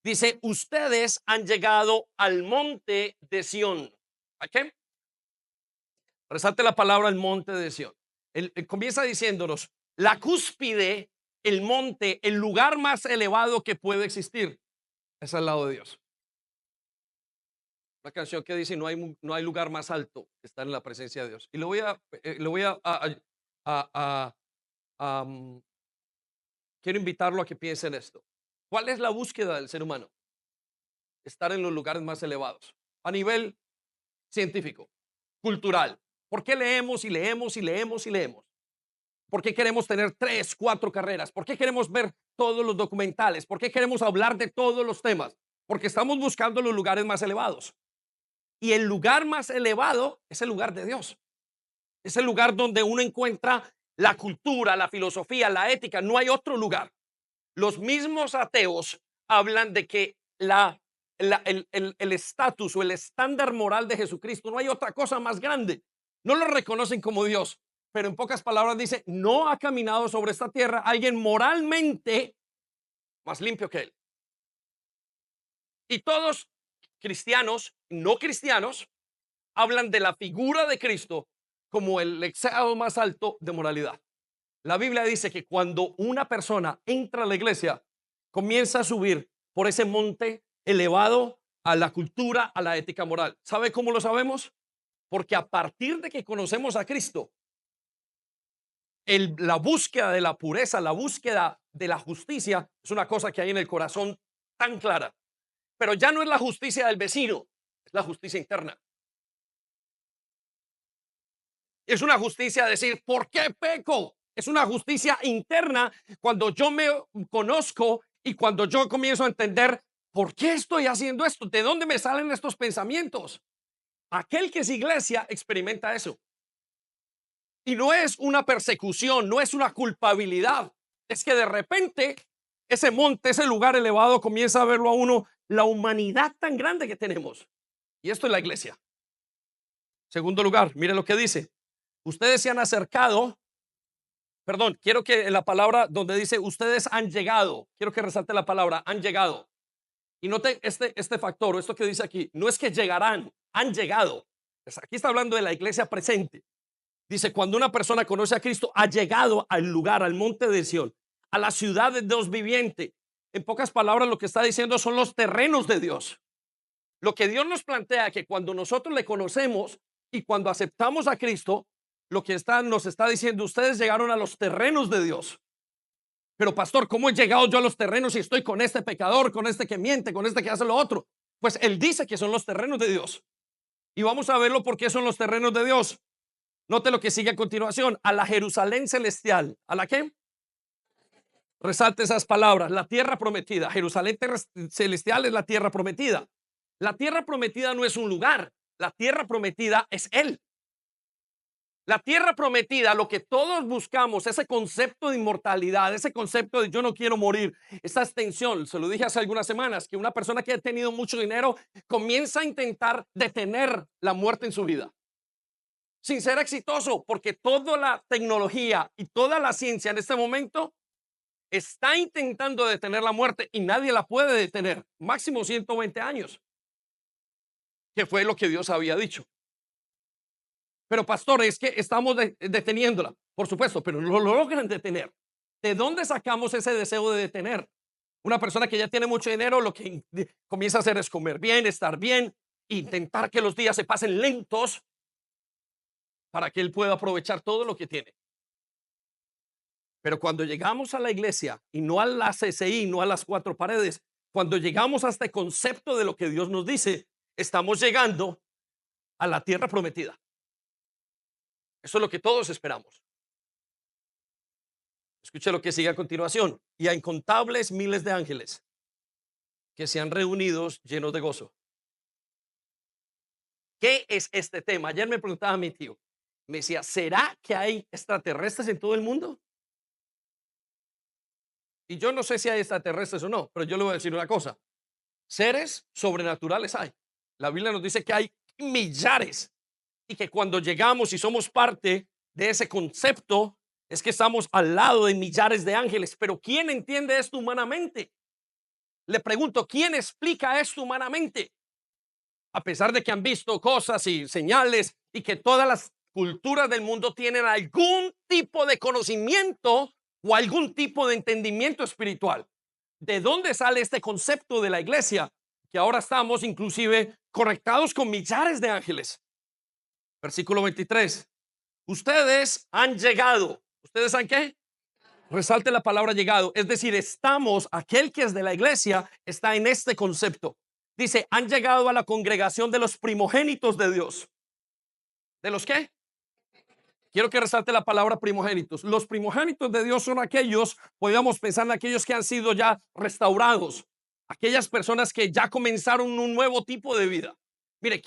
dice, ustedes han llegado al monte de Sión. ¿A qué? Resalte la palabra el monte de Sión. Él comienza diciéndonos, la cúspide, el monte, el lugar más elevado que puede existir, es al lado de Dios. Una canción que dice, no hay lugar más alto que estar en la presencia de Dios. Y quiero invitarlo a que piense en esto. ¿Cuál es la búsqueda del ser humano? Estar en los lugares más elevados, a nivel científico, cultural. ¿Por qué leemos y leemos y leemos y leemos? ¿Por qué queremos tener 3, 4 carreras? ¿Por qué queremos ver todos los documentales? ¿Por qué queremos hablar de todos los temas? Porque estamos buscando los lugares más elevados. Y el lugar más elevado es el lugar de Dios. Es el lugar donde uno encuentra la cultura, la filosofía, la ética. No hay otro lugar. Los mismos ateos hablan de que la el estatus o el estándar moral de Jesucristo. No hay otra cosa más grande. No lo reconocen como Dios, pero en pocas palabras dice, no ha caminado sobre esta tierra alguien moralmente más limpio que él. Y todos cristianos, no cristianos, hablan de la figura de Cristo como el extremo más alto de moralidad. La Biblia dice que cuando una persona entra a la iglesia, comienza a subir por ese monte elevado a la cultura, a la ética moral. ¿Sabe cómo lo sabemos? Porque a partir de que conocemos a Cristo, la búsqueda de la pureza, la búsqueda de la justicia es una cosa que hay en el corazón tan clara. Pero ya no es la justicia del vecino, es la justicia interna. Es una justicia de decir, ¿por qué peco? Es una justicia interna cuando yo me conozco y cuando yo comienzo a entender por qué estoy haciendo esto, de dónde me salen estos pensamientos. Aquel que es iglesia experimenta eso. Y no es una persecución, no es una culpabilidad. Es que de repente ese monte, ese lugar elevado comienza a verlo a uno, la humanidad tan grande que tenemos. Y esto es la iglesia. Segundo lugar, mire lo que dice. Ustedes se han acercado. Perdón, quiero que en la palabra donde dice ustedes han llegado, quiero que resalte la palabra han llegado. Y note este factor, o esto que dice aquí, no es que llegarán, han llegado. Aquí está hablando de la iglesia presente. Dice, cuando una persona conoce a Cristo, ha llegado al lugar, al monte de Sión, a la ciudad de Dios viviente. En pocas palabras, lo que está diciendo son los terrenos de Dios. Lo que Dios nos plantea que cuando nosotros le conocemos y cuando aceptamos a Cristo, lo que nos está diciendo, ustedes llegaron a los terrenos de Dios. Pero pastor, ¿cómo he llegado yo a los terrenos si estoy con este pecador, con este que miente, con este que hace lo otro? Pues él dice que son los terrenos de Dios. Y vamos a verlo por qué son los terrenos de Dios. Note lo que sigue a continuación, a la Jerusalén celestial. ¿A la qué? Resalte esas palabras, la tierra prometida. Jerusalén celestial es la tierra prometida. La tierra prometida no es un lugar, la tierra prometida es Él. La tierra prometida, lo que todos buscamos, ese concepto de inmortalidad, ese concepto de yo no quiero morir, esa extensión, se lo dije hace algunas semanas, que una persona que ha tenido mucho dinero comienza a intentar detener la muerte en su vida. Sin ser exitoso, porque toda la tecnología y toda la ciencia en este momento está intentando detener la muerte y nadie la puede detener. Máximo 120 años, que fue lo que Dios había dicho. Pero pastor, es que estamos deteniéndola, por supuesto, pero no lo logran detener. ¿De dónde sacamos ese deseo de detener? Una persona que ya tiene mucho dinero, lo que comienza a hacer es comer bien, estar bien, intentar que los días se pasen lentos para que él pueda aprovechar todo lo que tiene. Pero cuando llegamos a la iglesia y no a la CCI, no a las cuatro paredes, cuando llegamos a este concepto de lo que Dios nos dice, estamos llegando a la tierra prometida. Eso es lo que todos esperamos. Escuche lo que sigue a continuación. Y a incontables miles de ángeles que se han reunido llenos de gozo. ¿Qué es este tema? Ayer me preguntaba a mi tío. Me decía, ¿será que hay extraterrestres en todo el mundo? Y yo no sé si hay extraterrestres o no, pero yo le voy a decir una cosa. Seres sobrenaturales hay. La Biblia nos dice que hay millares y que cuando llegamos y somos parte de ese concepto, es que estamos al lado de millares de ángeles. Pero ¿quién entiende esto humanamente? Le pregunto, ¿quién explica esto humanamente? A pesar de que han visto cosas y señales y que todas las culturas del mundo tienen algún tipo de conocimiento o algún tipo de entendimiento espiritual. ¿De dónde sale este concepto de la iglesia? Que ahora estamos inclusive conectados con millares de ángeles. Versículo 23. Ustedes han llegado. ¿Ustedes han qué? Resalte la palabra llegado. Es decir, estamos, aquel que es de la iglesia está en este concepto. Dice, han llegado a la congregación de los primogénitos de Dios. ¿De los qué? Quiero que resalte la palabra primogénitos. Los primogénitos de Dios son aquellos, podríamos pensar en aquellos que han sido ya restaurados, aquellas personas que ya comenzaron un nuevo tipo de vida. Mire,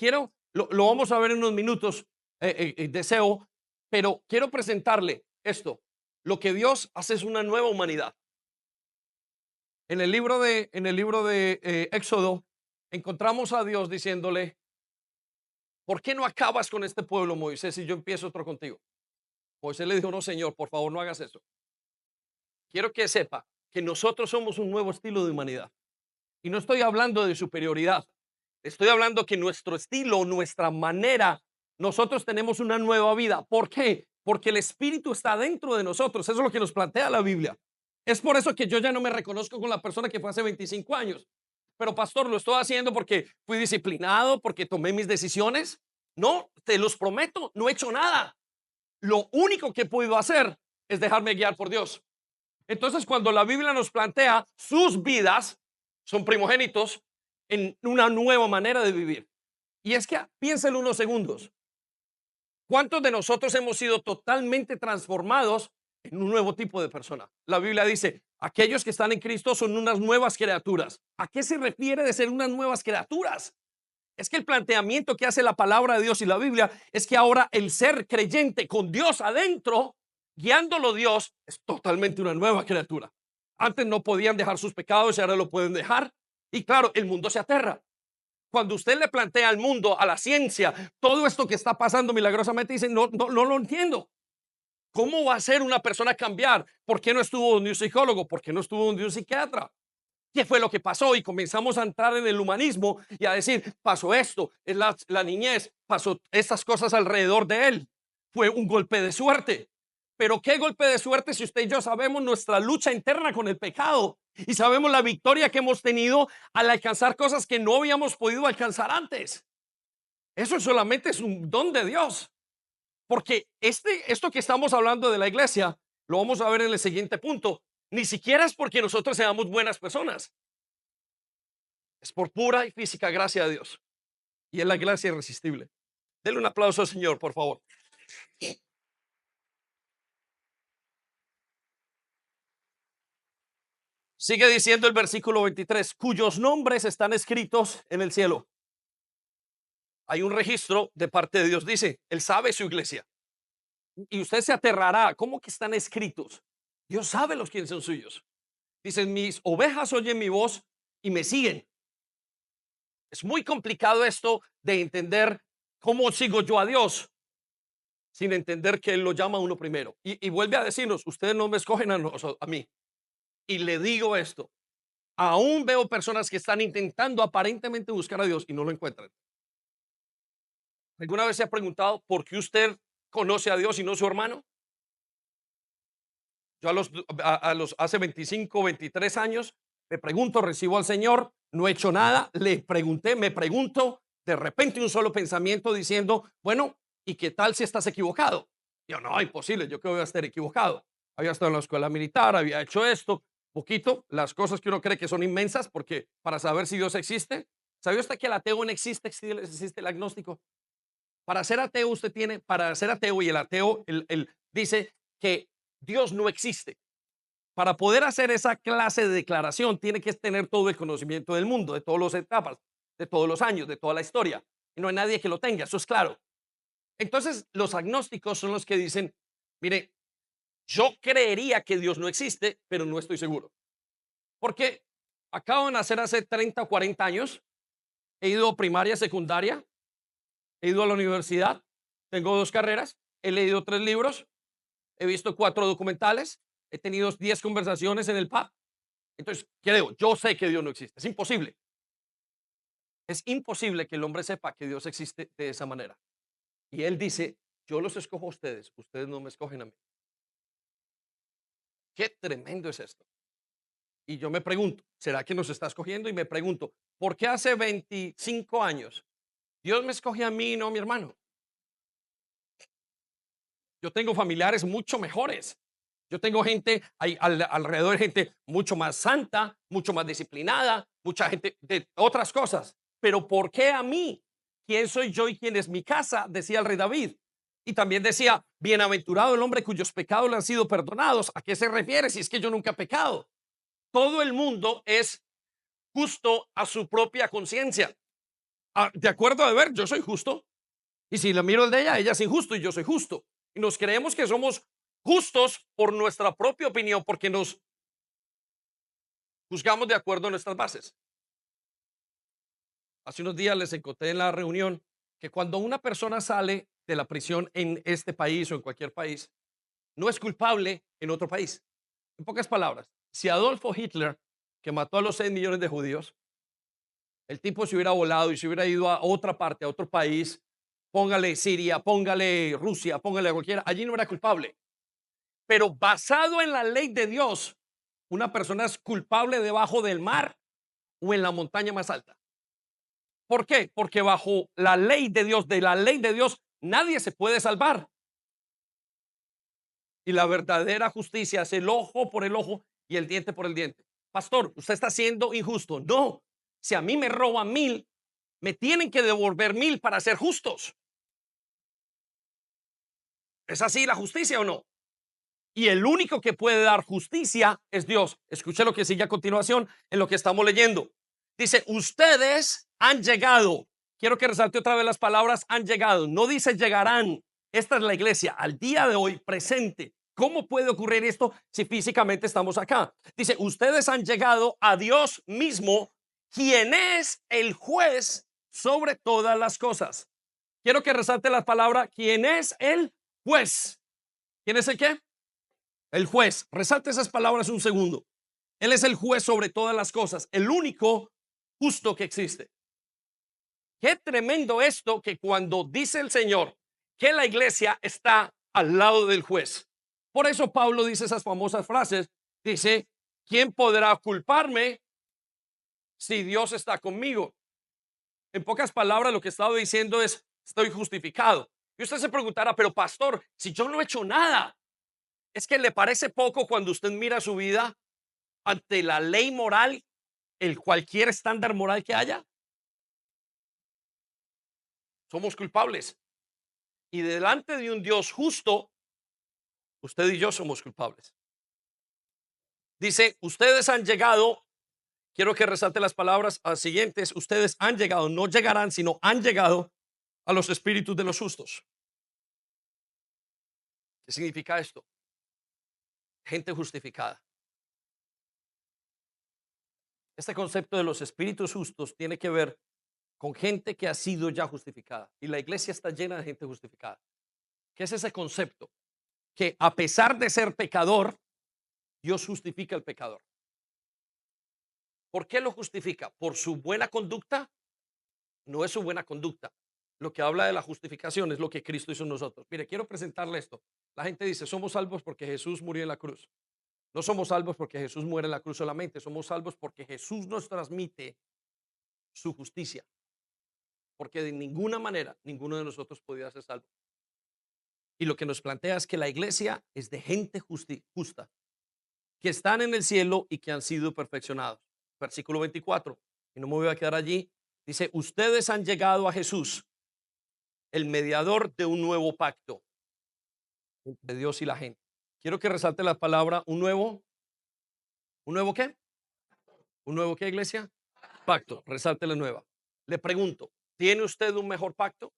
lo vamos a ver en unos minutos, deseo, pero quiero presentarle esto. Lo que Dios hace es una nueva humanidad. En el libro de Éxodo, encontramos a Dios diciéndole, ¿por qué no acabas con este pueblo, Moisés, y yo empiezo otro contigo? Moisés le dijo, no, Señor, por favor, no hagas eso. Quiero que sepa que nosotros somos un nuevo estilo de humanidad. Y no estoy hablando de superioridad. Estoy hablando que nuestro estilo, nuestra manera, nosotros tenemos una nueva vida. ¿Por qué? Porque el Espíritu está dentro de nosotros. Eso es lo que nos plantea la Biblia. Es por eso que yo ya no me reconozco con la persona que fue hace 25 años. Pero pastor, lo estoy haciendo porque fui disciplinado, porque tomé mis decisiones. No, te los prometo, no he hecho nada. Lo único que he podido hacer es dejarme guiar por Dios. Entonces, cuando la Biblia nos plantea sus vidas, son primogénitos en una nueva manera de vivir. Y es que piénselo unos segundos. ¿Cuántos de nosotros hemos sido totalmente transformados en un nuevo tipo de persona? La Biblia dice, aquellos que están en Cristo son unas nuevas criaturas. ¿A qué se refiere de ser unas nuevas criaturas? Es que el planteamiento que hace la palabra de Dios y la Biblia es que ahora el ser creyente con Dios adentro, guiándolo Dios, es totalmente una nueva criatura. Antes no podían dejar sus pecados y ahora lo pueden dejar. Y claro, el mundo se aterra. Cuando usted le plantea al mundo, a la ciencia, todo esto que está pasando milagrosamente, dicen, no lo entiendo. ¿Cómo va a ser una persona cambiar? ¿Por qué no estuvo donde un psicólogo? ¿Por qué no estuvo donde un psiquiatra? ¿Qué fue lo que pasó? Y comenzamos a entrar en el humanismo y a decir, pasó esto, es la niñez, pasó estas cosas alrededor de él. Fue un golpe de suerte. Pero qué golpe de suerte si usted y yo sabemos nuestra lucha interna con el pecado y sabemos la victoria que hemos tenido al alcanzar cosas que no habíamos podido alcanzar antes. Eso solamente es un don de Dios. Porque esto que estamos hablando de la iglesia, lo vamos a ver en el siguiente punto. Ni siquiera es porque nosotros seamos buenas personas. Es por pura y física gracia de Dios. Y es la gracia irresistible. Denle un aplauso al Señor, por favor. Sigue diciendo el versículo 23, cuyos nombres están escritos en el cielo. Hay un registro de parte de Dios, dice, Él sabe su iglesia. Y usted se aterrará, ¿cómo que están escritos? Dios sabe los quienes son suyos. Dicen, mis ovejas oyen mi voz y me siguen. Es muy complicado esto de entender cómo sigo yo a Dios sin entender que Él lo llama a uno primero. Y vuelve a decirnos, ustedes no me escogen a mí. Y le digo esto, aún veo personas que están intentando aparentemente buscar a Dios y no lo encuentran. ¿Alguna vez se ha preguntado por qué usted conoce a Dios y no su hermano? Yo a los hace 25, 23 años me pregunto, recibo al Señor, no he hecho nada, le pregunté, me pregunto, de repente un solo pensamiento diciendo, bueno, ¿y qué tal si estás equivocado? Yo, no, imposible, yo que voy a estar equivocado. Había estado en la escuela militar, había hecho esto, poquito, las cosas que uno cree que son inmensas, porque para saber si Dios existe, ¿sabía usted que el ateo no existe, existe el agnóstico? Para ser ateo usted tiene, para ser ateo y el ateo, dice que Dios no existe. Para poder hacer esa clase de declaración, tiene que tener todo el conocimiento del mundo, de todas las etapas, de todos los años, de toda la historia. Y no hay nadie que lo tenga, eso es claro. Entonces, los agnósticos son los que dicen, mire, yo creería que Dios no existe, pero no estoy seguro. Porque acabo de nacer hace 30 o 40 años, he ido primaria, secundaria, he ido a la universidad, tengo 2 carreras, he leído 3 libros, he visto 4 documentales, he tenido 10 conversaciones en el pub. Entonces, creo, yo sé que Dios no existe. Es imposible. Es imposible que el hombre sepa que Dios existe de esa manera. Y él dice, yo los escojo a ustedes, ustedes no me escogen a mí. Qué tremendo es esto. Y yo me pregunto, ¿será que nos está escogiendo? Y me pregunto, ¿por qué hace 25 años Dios me escoge a mí y no a mi hermano? Yo tengo familiares mucho mejores. Yo tengo gente alrededor, de gente mucho más santa, mucho más disciplinada, mucha gente de otras cosas. Pero ¿por qué a mí? ¿Quién soy yo y quién es mi casa? Decía el rey David. Y también decía, bienaventurado el hombre cuyos pecados le han sido perdonados. ¿A qué se refiere si es que yo nunca he pecado? Todo el mundo es justo a su propia conciencia. De acuerdo a ver, yo soy justo. Y si la miro el de ella es injusto y yo soy justo. Y nos creemos que somos justos por nuestra propia opinión, porque nos juzgamos de acuerdo a nuestras bases. Hace unos días les encontré en la reunión que cuando una persona sale de la prisión en este país o en cualquier país, no es culpable en otro país. En pocas palabras, si Adolfo Hitler, que mató a los 6 millones de judíos, el tipo se hubiera volado y se hubiera ido a otra parte, a otro país, póngale Siria, póngale Rusia, póngale a cualquiera, allí no era culpable. Pero basado en la ley de Dios, una persona es culpable debajo del mar o en la montaña más alta. ¿Por qué? Porque bajo la ley de Dios, de la ley de Dios, nadie se puede salvar. Y la verdadera justicia es el ojo por el ojo y el diente por el diente. Pastor, usted está siendo injusto. No, si a mí me roban 1000, me tienen que devolver 1000 para ser justos. ¿Es así la justicia o no? Y el único que puede dar justicia es Dios. Escuche lo que sigue a continuación en lo que estamos leyendo. Dice, ustedes han llegado. Quiero que resalte otra vez las palabras han llegado. No dice llegarán. Esta es la iglesia al día de hoy presente. ¿Cómo puede ocurrir esto si físicamente estamos acá? Dice, ustedes han llegado a Dios mismo, quien es el juez sobre todas las cosas. Quiero que resalte la palabra, quien es el juez. ¿Quién es el qué? El juez. Resalte esas palabras un segundo. Él es el juez sobre todas las cosas, el único justo que existe. Qué tremendo esto que cuando dice el Señor que la iglesia está al lado del juez. Por eso Pablo dice esas famosas frases. Dice, ¿quién podrá culparme si Dios está conmigo? En pocas palabras, lo que estaba diciendo es, estoy justificado. Y usted se preguntará, pero pastor, si yo no he hecho nada, ¿es que le parece poco cuando usted mira su vida ante la ley moral, el cualquier estándar moral que haya? Somos culpables. Y delante de un Dios justo, usted y yo somos culpables. Dice, ustedes han llegado, quiero que resalte las palabras siguientes, ustedes han llegado, no llegarán, sino han llegado a los espíritus de los justos. ¿Qué significa esto? Gente justificada. Este concepto de los espíritus justos tiene que ver con gente que ha sido ya justificada. Y la iglesia está llena de gente justificada. ¿Qué es ese concepto? Que a pesar de ser pecador, Dios justifica al pecador. ¿Por qué lo justifica? ¿Por su buena conducta? No es su buena conducta. Lo que habla de la justificación es lo que Cristo hizo en nosotros. Mire, quiero presentarle esto. La gente dice, somos salvos porque Jesús murió en la cruz. No somos salvos porque Jesús muere en la cruz solamente. Somos salvos porque Jesús nos transmite su justicia. Porque de ninguna manera ninguno de nosotros podía ser salvo. Y lo que nos plantea es que la iglesia es de gente justa, que están en el cielo y que han sido perfeccionados. Versículo 24, y no me voy a quedar allí. Dice, ustedes han llegado a Jesús, el mediador de un nuevo pacto entre Dios y la gente. Quiero que resalte la palabra ¿un nuevo qué? ¿Un nuevo qué, iglesia? Pacto, resalte la nueva. Le pregunto, ¿tiene usted un mejor pacto?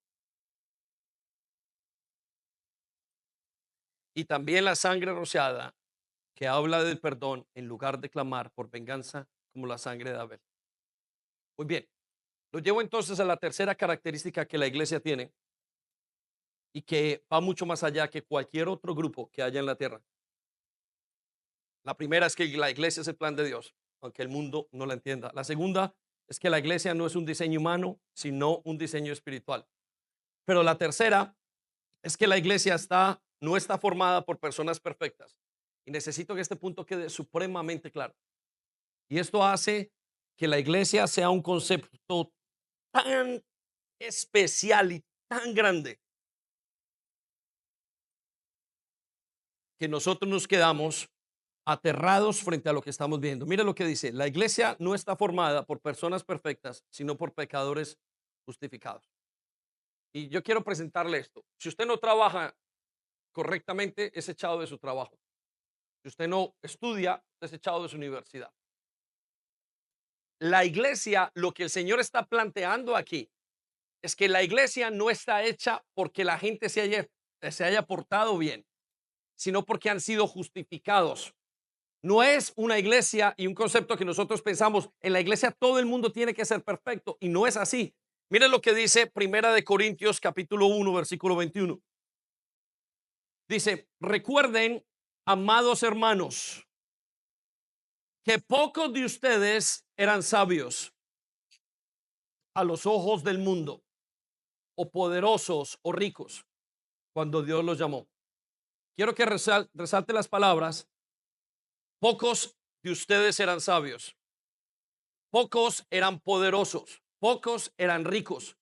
Y también la sangre rociada que habla del perdón en lugar de clamar por venganza como la sangre de Abel. Muy bien, lo llevo entonces a la tercera característica que la iglesia tiene y que va mucho más allá que cualquier otro grupo que haya en la tierra. La primera es que la iglesia es el plan de Dios, aunque el mundo no la entienda. La segunda es que la iglesia no es un diseño humano, sino un diseño espiritual. Pero la tercera es que la iglesia no está formada por personas perfectas. Y necesito que este punto quede supremamente claro. Y esto hace que la iglesia sea un concepto tan especial y tan grande que nosotros nos quedamos aterrados frente a lo que estamos viendo. Mire lo que dice, la iglesia no está formada por personas perfectas, sino por pecadores justificados. Y yo quiero presentarle esto. Si usted no trabaja correctamente, es echado de su trabajo. Si usted no estudia, es echado de su universidad. La iglesia, lo que el Señor está planteando aquí, es que la iglesia no está hecha porque la gente se haya portado bien, sino porque han sido justificados. No es una iglesia y un concepto que nosotros pensamos, en la iglesia todo el mundo tiene que ser perfecto y no es así. Miren lo que dice Primera de Corintios capítulo 1 versículo 21. Dice, recuerden, amados hermanos, que pocos de ustedes eran sabios a los ojos del mundo, o poderosos o ricos, cuando Dios los llamó. Quiero que resalte las palabras, pocos de ustedes eran sabios, pocos eran poderosos, pocos eran ricos,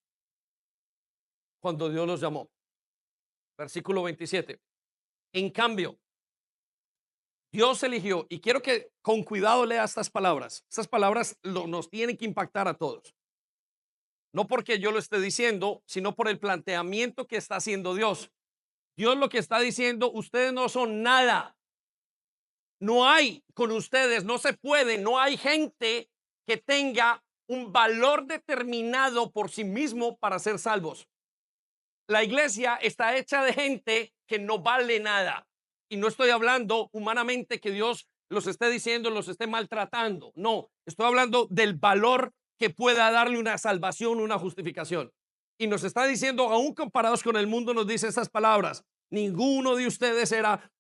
cuando Dios los llamó. Versículo 27. En cambio, Dios eligió, y quiero que con cuidado lea estas palabras. Estas palabras nos tienen que impactar a todos. No porque yo lo esté diciendo, sino por el planteamiento que está haciendo Dios. Dios lo que está diciendo, ustedes no son nada. No hay con ustedes, no se puede, no hay gente que tenga un valor determinado por sí mismo para ser salvos. La iglesia está hecha de gente que no vale nada. Y no estoy hablando humanamente que Dios los esté diciendo, los esté maltratando. No, estoy hablando del valor que pueda darle una salvación, una justificación. Y nos está diciendo, aún comparados con el mundo, nos dice estas palabras. Ninguno de ustedes era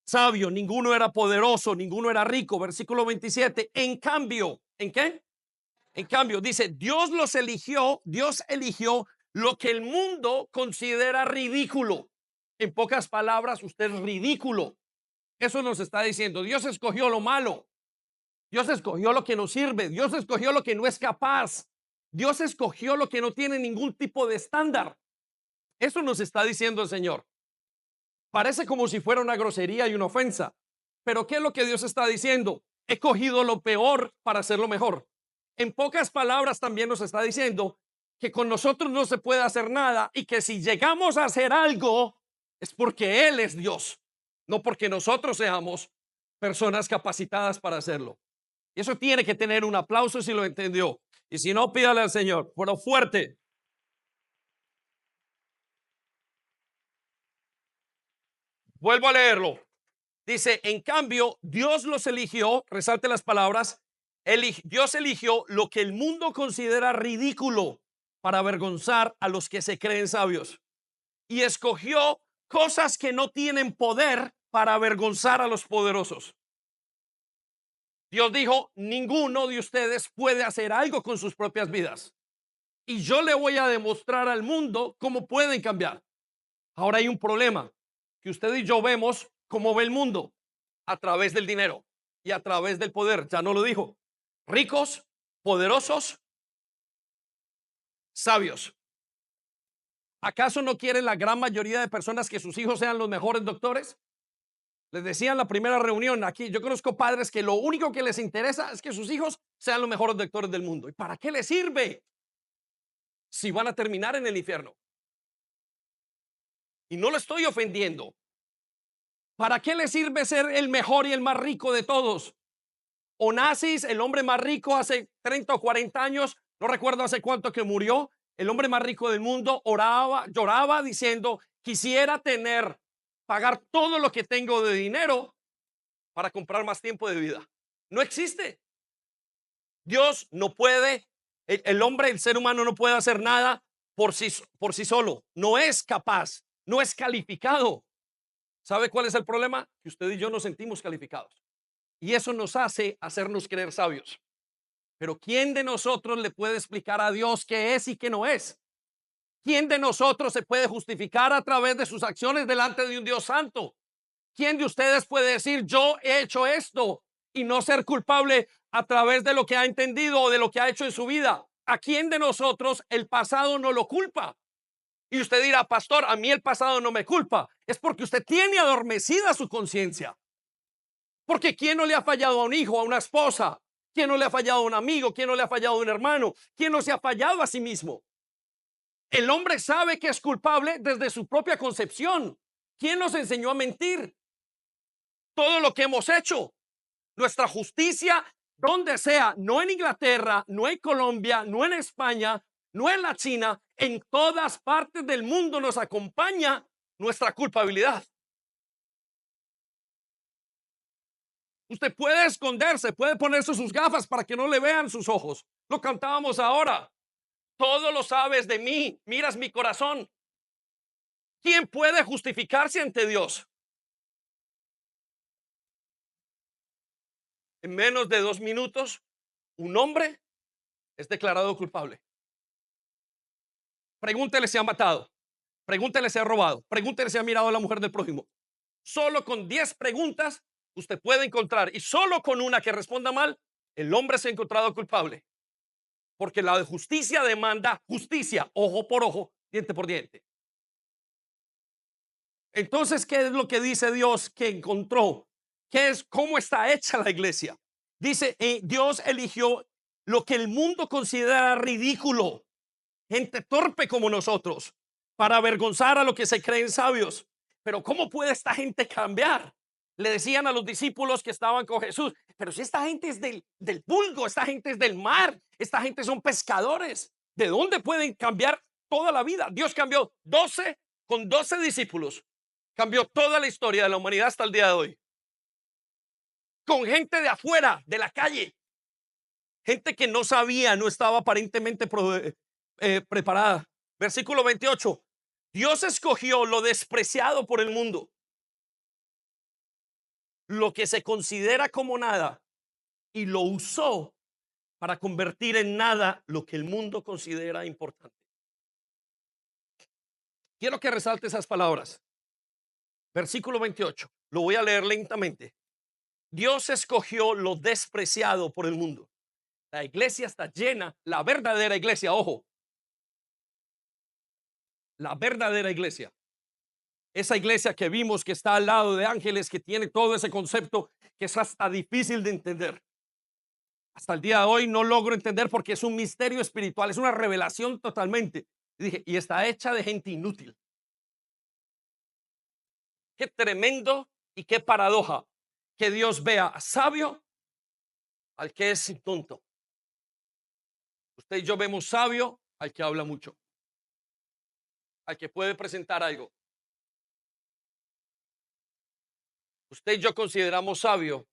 sabio, ninguno era poderoso, ninguno era rico. Versículo 27. En cambio, ¿en qué? En cambio, dice, Dios eligió lo que el mundo considera ridículo. En pocas palabras, usted es ridículo. Eso nos está diciendo. Dios escogió lo malo. Dios escogió lo que no sirve. Dios escogió lo que no es capaz. Dios escogió lo que no tiene ningún tipo de estándar. Eso nos está diciendo el Señor. Parece como si fuera una grosería y una ofensa. Pero ¿qué es lo que Dios está diciendo? He cogido lo peor para hacerlo mejor. En pocas palabras también nos está diciendo que con nosotros no se puede hacer nada y que si llegamos a hacer algo es porque Él es Dios, no porque nosotros seamos personas capacitadas para hacerlo. Y eso tiene que tener un aplauso si lo entendió. Y si no, pídale al Señor, pero fuerte. Vuelvo a leerlo. Dice, en cambio, Dios los eligió, resalte las palabras, Dios eligió lo que el mundo considera ridículo para avergonzar a los que se creen sabios. Y escogió cosas que no tienen poder para avergonzar a los poderosos. Dios dijo, ninguno de ustedes puede hacer algo con sus propias vidas. Y yo le voy a demostrar al mundo cómo pueden cambiar. Ahora hay un problema, que usted y yo vemos cómo ve el mundo a través del dinero y a través del poder. Ya no lo dijo. Ricos, poderosos, sabios. ¿Acaso no quiere la gran mayoría de personas que sus hijos sean los mejores doctores? Les decía en la primera reunión aquí, yo conozco padres que lo único que les interesa es que sus hijos sean los mejores doctores del mundo. ¿Y para qué les sirve si van a terminar en el infierno? Y no lo estoy ofendiendo. ¿Para qué le sirve ser el mejor y el más rico de todos? Onassis, el hombre más rico hace 30 o 40 años, no recuerdo hace cuánto que murió, el hombre más rico del mundo oraba, lloraba diciendo, quisiera pagar todo lo que tengo de dinero para comprar más tiempo de vida. No existe. Dios no puede, el hombre, el ser humano no puede hacer nada por sí solo. No es capaz, no es calificado. ¿Sabe cuál es el problema? Que usted y yo nos sentimos calificados. Y eso nos hace hacernos creer sabios. Pero ¿quién de nosotros le puede explicar a Dios qué es y qué no es? ¿Quién de nosotros se puede justificar a través de sus acciones delante de un Dios santo? ¿Quién de ustedes puede decir yo he hecho esto y no ser culpable a través de lo que ha entendido o de lo que ha hecho en su vida? ¿A quién de nosotros el pasado no lo culpa? Y usted dirá, pastor, a mí el pasado no me culpa. Es porque usted tiene adormecida su conciencia. Porque ¿quién no le ha fallado a un hijo, a una esposa? ¿Quién no le ha fallado a un amigo? ¿Quién no le ha fallado a un hermano? ¿Quién no se ha fallado a sí mismo? El hombre sabe que es culpable desde su propia concepción. ¿Quién nos enseñó a mentir? Todo lo que hemos hecho, nuestra justicia, donde sea, no en Inglaterra, no en Colombia, no en España, no en la China, en todas partes del mundo nos acompaña nuestra culpabilidad. Usted puede esconderse, puede ponerse sus gafas para que no le vean sus ojos. Lo cantábamos ahora. Todo lo sabes de mí, miras mi corazón. ¿Quién puede justificarse ante Dios? En menos de 2 minutos, un hombre es declarado culpable. Pregúntele si ha matado, pregúntele si ha robado, pregúntele si ha mirado a la mujer del prójimo. Solo con 10 preguntas usted puede encontrar, y solo con una que responda mal, el hombre se ha encontrado culpable. Porque la justicia demanda justicia, ojo por ojo, diente por diente. Entonces, ¿qué es lo que dice Dios que encontró? ¿Qué es cómo está hecha la iglesia? Dice, Dios eligió lo que el mundo considera ridículo, gente torpe como nosotros, para avergonzar a lo que se creen sabios. Pero ¿cómo puede esta gente cambiar? Le decían a los discípulos que estaban con Jesús, pero si esta gente es del vulgo, esta gente es del mar, esta gente son pescadores, ¿de dónde pueden cambiar toda la vida? Dios cambió 12 con 12 discípulos, cambió toda la historia de la humanidad hasta el día de hoy. Con gente de afuera, de la calle, gente que no sabía, no estaba aparentemente preparada. Versículo 28. Dios escogió lo despreciado por el mundo, lo que se considera como nada, y lo usó para convertir en nada lo que el mundo considera importante. Quiero que resalte esas palabras. Versículo 28. Lo voy a leer lentamente. Dios escogió lo despreciado por el mundo. La iglesia está llena, la verdadera iglesia, ojo, la verdadera iglesia. Esa iglesia que vimos que está al lado de ángeles, que tiene todo ese concepto que es hasta difícil de entender. Hasta el día de hoy no logro entender porque es un misterio espiritual, es una revelación totalmente. Y dije, y está hecha de gente inútil. Qué tremendo y qué paradoja que Dios vea sabio al que es tonto. Usted y yo vemos sabio al que habla mucho, al que puede presentar algo. Usted y yo consideramos sabio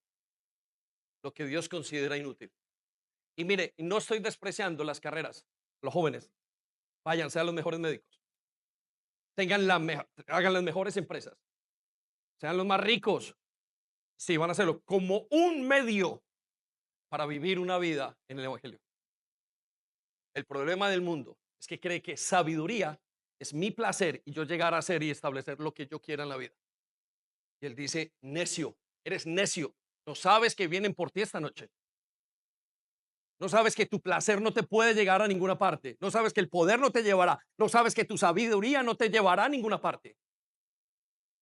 lo que Dios considera inútil. Y mire, no estoy despreciando las carreras. Los jóvenes, vayan, sean los mejores médicos, hagan las mejores empresas, sean los más ricos. Sí, van a hacerlo como un medio para vivir una vida en el evangelio. El problema del mundo es que cree que sabiduría es mi placer y yo llegar a hacer y establecer lo que yo quiera en la vida. Y él dice, necio, eres necio. No sabes que vienen por ti esta noche. No sabes que tu placer no te puede llegar a ninguna parte. No sabes que el poder no te llevará. No sabes que tu sabiduría no te llevará a ninguna parte.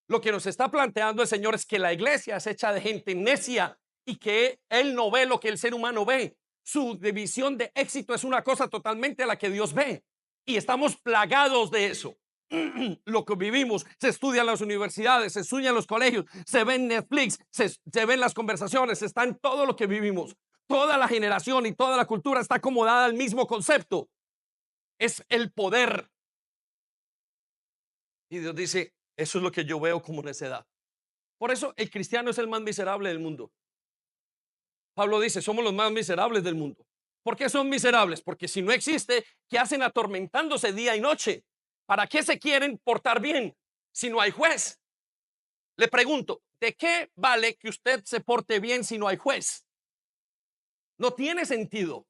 Lo que nos está planteando el Señor es que la iglesia es hecha de gente necia y que Él no ve lo que el ser humano ve. Su división de éxito es una cosa totalmente a la que Dios ve. Y estamos plagados de eso. Lo que vivimos, se estudia en las universidades, se estudia en los colegios, se ve en Netflix, se ven las conversaciones, está en todo lo que vivimos. Toda la generación y toda la cultura está acomodada al mismo concepto. Es el poder. Y Dios dice, eso es lo que yo veo como necedad. Por eso el cristiano es el más miserable del mundo. Pablo dice, somos los más miserables del mundo. ¿Por qué son miserables? Porque si no existe, ¿qué hacen atormentándose día y noche? ¿Para qué se quieren portar bien si no hay juez? Le pregunto, ¿de qué vale que usted se porte bien si no hay juez? No tiene sentido.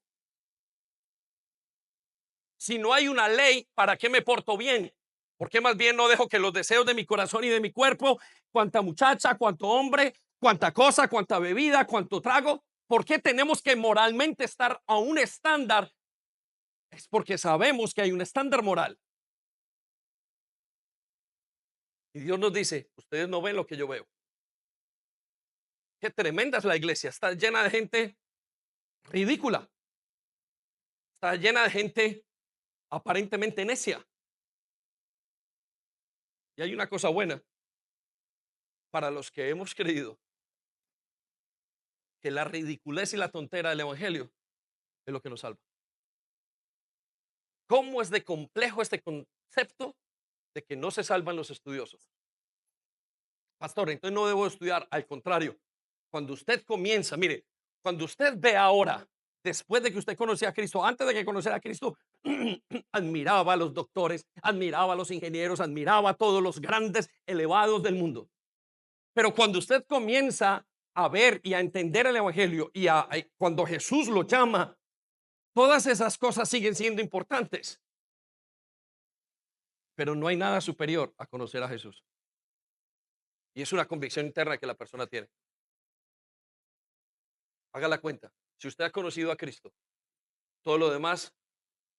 Si no hay una ley, ¿para qué me porto bien? ¿Por qué más bien no dejo que los deseos de mi corazón y de mi cuerpo, cuanta muchacha, cuanto hombre, cuanta cosa, cuanta bebida, cuanto trago? ¿Por qué tenemos que moralmente estar a un estándar? Es porque sabemos que hay un estándar moral. Y Dios nos dice, ustedes no ven lo que yo veo. Qué tremenda es la iglesia. Está llena de gente ridícula. Está llena de gente aparentemente necia. Y hay una cosa buena para los que hemos creído que la ridiculez y la tontera del evangelio es lo que nos salva. ¿Cómo es de complejo este concepto de que no se salvan los estudiosos? Pastor, entonces no debo estudiar, al contrario. cuando usted comienza, mire, cuando usted ve ahora, después de que usted conocía a Cristo, antes de que conociera a Cristo, admiraba a los doctores, admiraba a los ingenieros, admiraba a todos los grandes elevados del mundo. Pero cuando usted comienza a ver y a entender el evangelio cuando Jesús lo llama, todas esas cosas siguen siendo importantes, pero no hay nada superior a conocer a Jesús. Y es una convicción interna que la persona tiene. Haga la cuenta. Si usted ha conocido a Cristo, todo lo demás,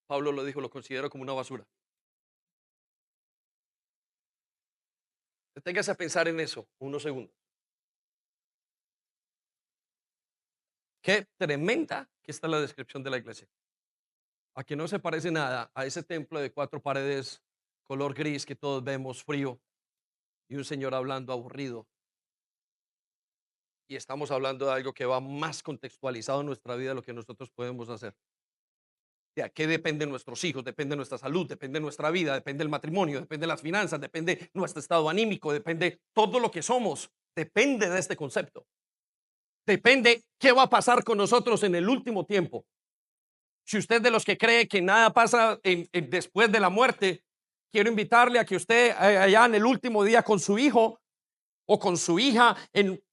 Pablo lo dijo, lo considero como una basura. Deténgase a pensar en eso unos segundos. Qué tremenda que está la descripción de la iglesia. A que no se parece nada a ese templo de 4 paredes, color gris que todos vemos, frío, y un señor hablando aburrido. Y estamos hablando de algo que va más contextualizado en nuestra vida de lo que nosotros podemos hacer. ¿De a qué dependen nuestros hijos? Depende nuestra salud, depende nuestra vida, depende el matrimonio, depende las finanzas, depende nuestro estado anímico, depende todo lo que somos. Depende de este concepto. Depende qué va a pasar con nosotros en el último tiempo. Si usted de los que cree que nada pasa después de la muerte, quiero invitarle a que usted allá en el último día con su hijo o con su hija en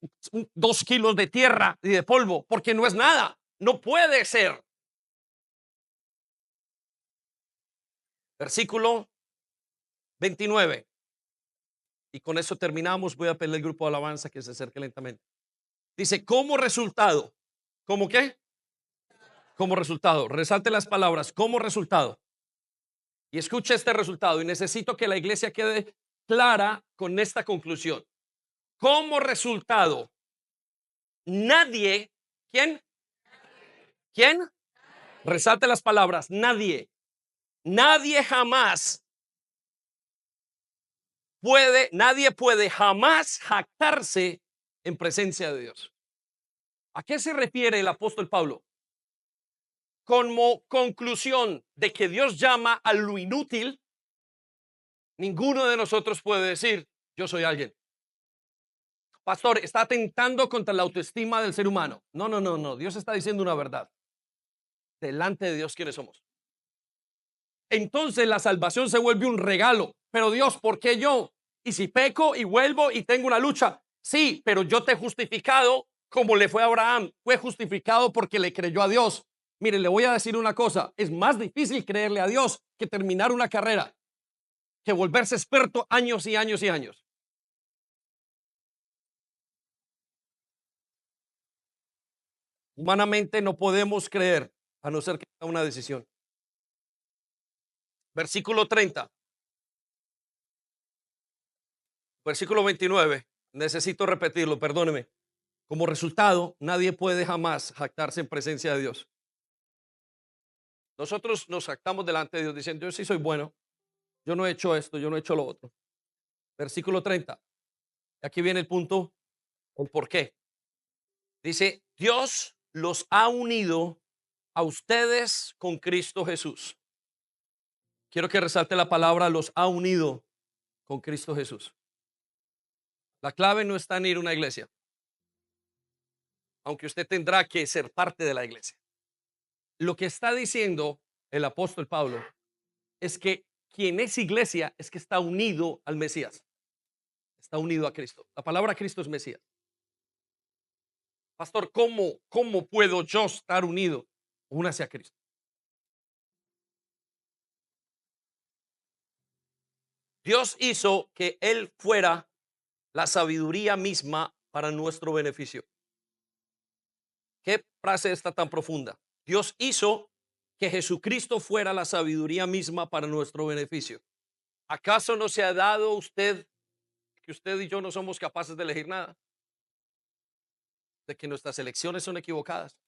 2 kilos de tierra y de polvo, porque no es nada, no puede ser. Versículo 29. Y con eso terminamos. Voy a pedirle al grupo de alabanza que se acerque lentamente. Dice, como resultado, ¿cómo qué? Como resultado, resalte las palabras, como resultado. Y escuche este resultado. Y necesito que la iglesia quede clara con esta conclusión. Como resultado, nadie, ¿quién? ¿Quién? Resalte las palabras, nadie jamás nadie puede jamás jactarse en presencia de Dios. ¿A qué se refiere el apóstol Pablo? Como conclusión de que Dios llama a lo inútil, ninguno de nosotros puede decir, yo soy alguien. Pastor, está atentando contra la autoestima del ser humano. No, no, no, no. Dios está diciendo una verdad. Delante de Dios, ¿quiénes somos? Entonces la salvación se vuelve un regalo. Pero Dios, ¿por qué yo? Y si peco y vuelvo y tengo una lucha, sí, pero yo te he justificado como le fue a Abraham. Fue justificado porque le creyó a Dios. Mire, le voy a decir una cosa. Es más difícil creerle a Dios que terminar una carrera, que volverse experto años y años y años. Humanamente no podemos creer a no ser que sea una decisión. Versículo 30. Versículo 29. Necesito repetirlo, perdóneme. Como resultado, nadie puede jamás jactarse en presencia de Dios. Nosotros nos jactamos delante de Dios diciendo, yo sí soy bueno, yo no he hecho esto, yo no he hecho lo otro. Versículo 30. Aquí viene el punto, el por qué. Dice, Dios los ha unido a ustedes con Cristo Jesús. Quiero que resalte la palabra, los ha unido con Cristo Jesús. La clave no está en ir a una iglesia, aunque usted tendrá que ser parte de la iglesia. Lo que está diciendo el apóstol Pablo es que quien es iglesia es que está unido al Mesías, está unido a Cristo. La palabra Cristo es Mesías. Pastor, ¿cómo puedo yo estar unido? Únase a Cristo. Dios hizo que Él fuera la sabiduría misma para nuestro beneficio. ¿Qué frase está tan profunda? Dios hizo que Jesucristo fuera la sabiduría misma para nuestro beneficio. ¿Acaso no se ha dado usted que usted y yo no somos capaces de elegir nada? De que nuestras elecciones son equivocadas.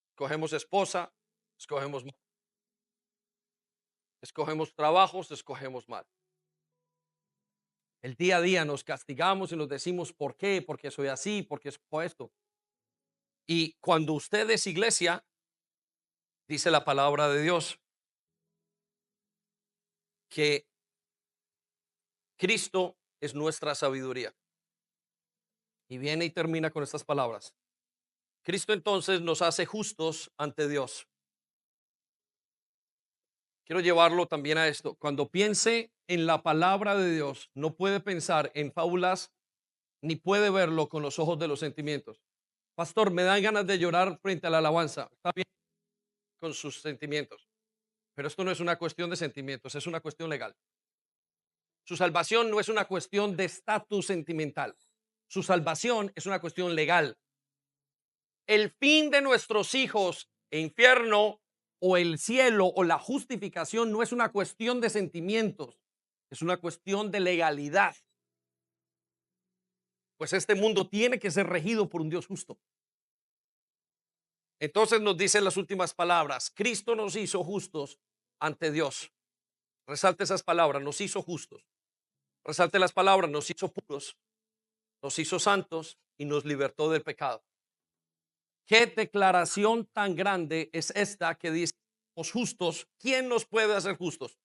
Escogemos esposa, escogemos trabajos, escogemos mal. El día a día nos castigamos y nos decimos ¿por qué? Porque soy así, porque es esto. Y cuando usted es iglesia, dice la palabra de Dios que Cristo es nuestra sabiduría. Y viene y termina con estas palabras. Cristo entonces nos hace justos ante Dios. Quiero llevarlo también a esto. Cuando piense en la palabra de Dios, no puede pensar en fábulas ni puede verlo con los ojos de los sentimientos. Pastor, me dan ganas de llorar frente a la alabanza. Está bien con sus sentimientos, pero esto no es una cuestión de sentimientos, es una cuestión legal. Su salvación no es una cuestión de estatus sentimental. Su salvación es una cuestión legal. El fin de nuestros hijos, infierno o el cielo o la justificación, no es una cuestión de sentimientos, es una cuestión de legalidad. Pues este mundo tiene que ser regido por un Dios justo. Entonces nos dicen las últimas palabras: Cristo nos hizo justos ante Dios. Resalte esas palabras: nos hizo justos. Resalte las palabras: nos hizo puros, nos hizo santos y nos libertó del pecado. ¿Qué declaración tan grande es esta que dice los justos? ¿Quién nos puede hacer justos?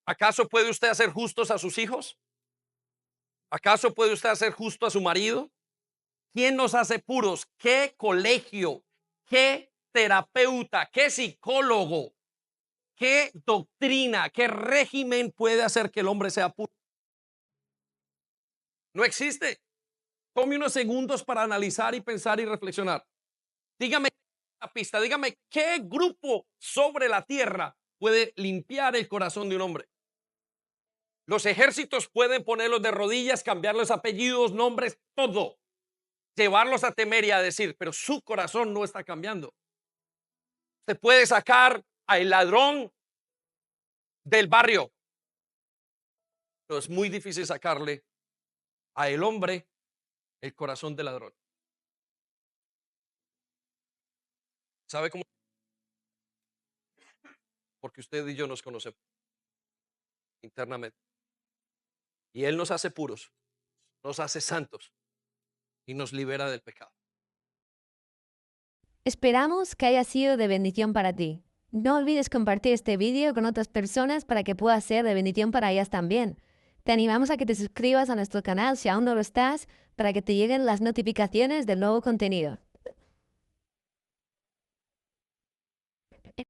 ¿Acaso puede usted hacer justos a sus hijos? ¿Acaso puede usted hacer justo a su marido? ¿Quién nos hace puros? ¿Qué colegio? ¿Qué terapeuta? ¿Qué psicólogo? ¿Qué doctrina? ¿Qué régimen puede hacer que el hombre sea puro? No existe. Tome unos segundos para analizar y pensar y reflexionar. Dígame la pista, dígame qué grupo sobre la tierra puede limpiar el corazón de un hombre. Los ejércitos pueden ponerlos de rodillas, cambiarles apellidos, nombres, todo. Llevarlos a temer y a decir, pero su corazón no está cambiando. Se puede sacar al ladrón del barrio, pero es muy difícil sacarle a el hombre el corazón del ladrón. ¿Sabe cómo? Porque usted y yo nos conocemos internamente. Y Él nos hace puros, nos hace santos y nos libera del pecado. Esperamos que haya sido de bendición para ti. No olvides compartir este vídeo con otras personas para que pueda ser de bendición para ellas también. Te animamos a que te suscribas a nuestro canal si aún no lo estás, para que te lleguen las notificaciones del nuevo contenido.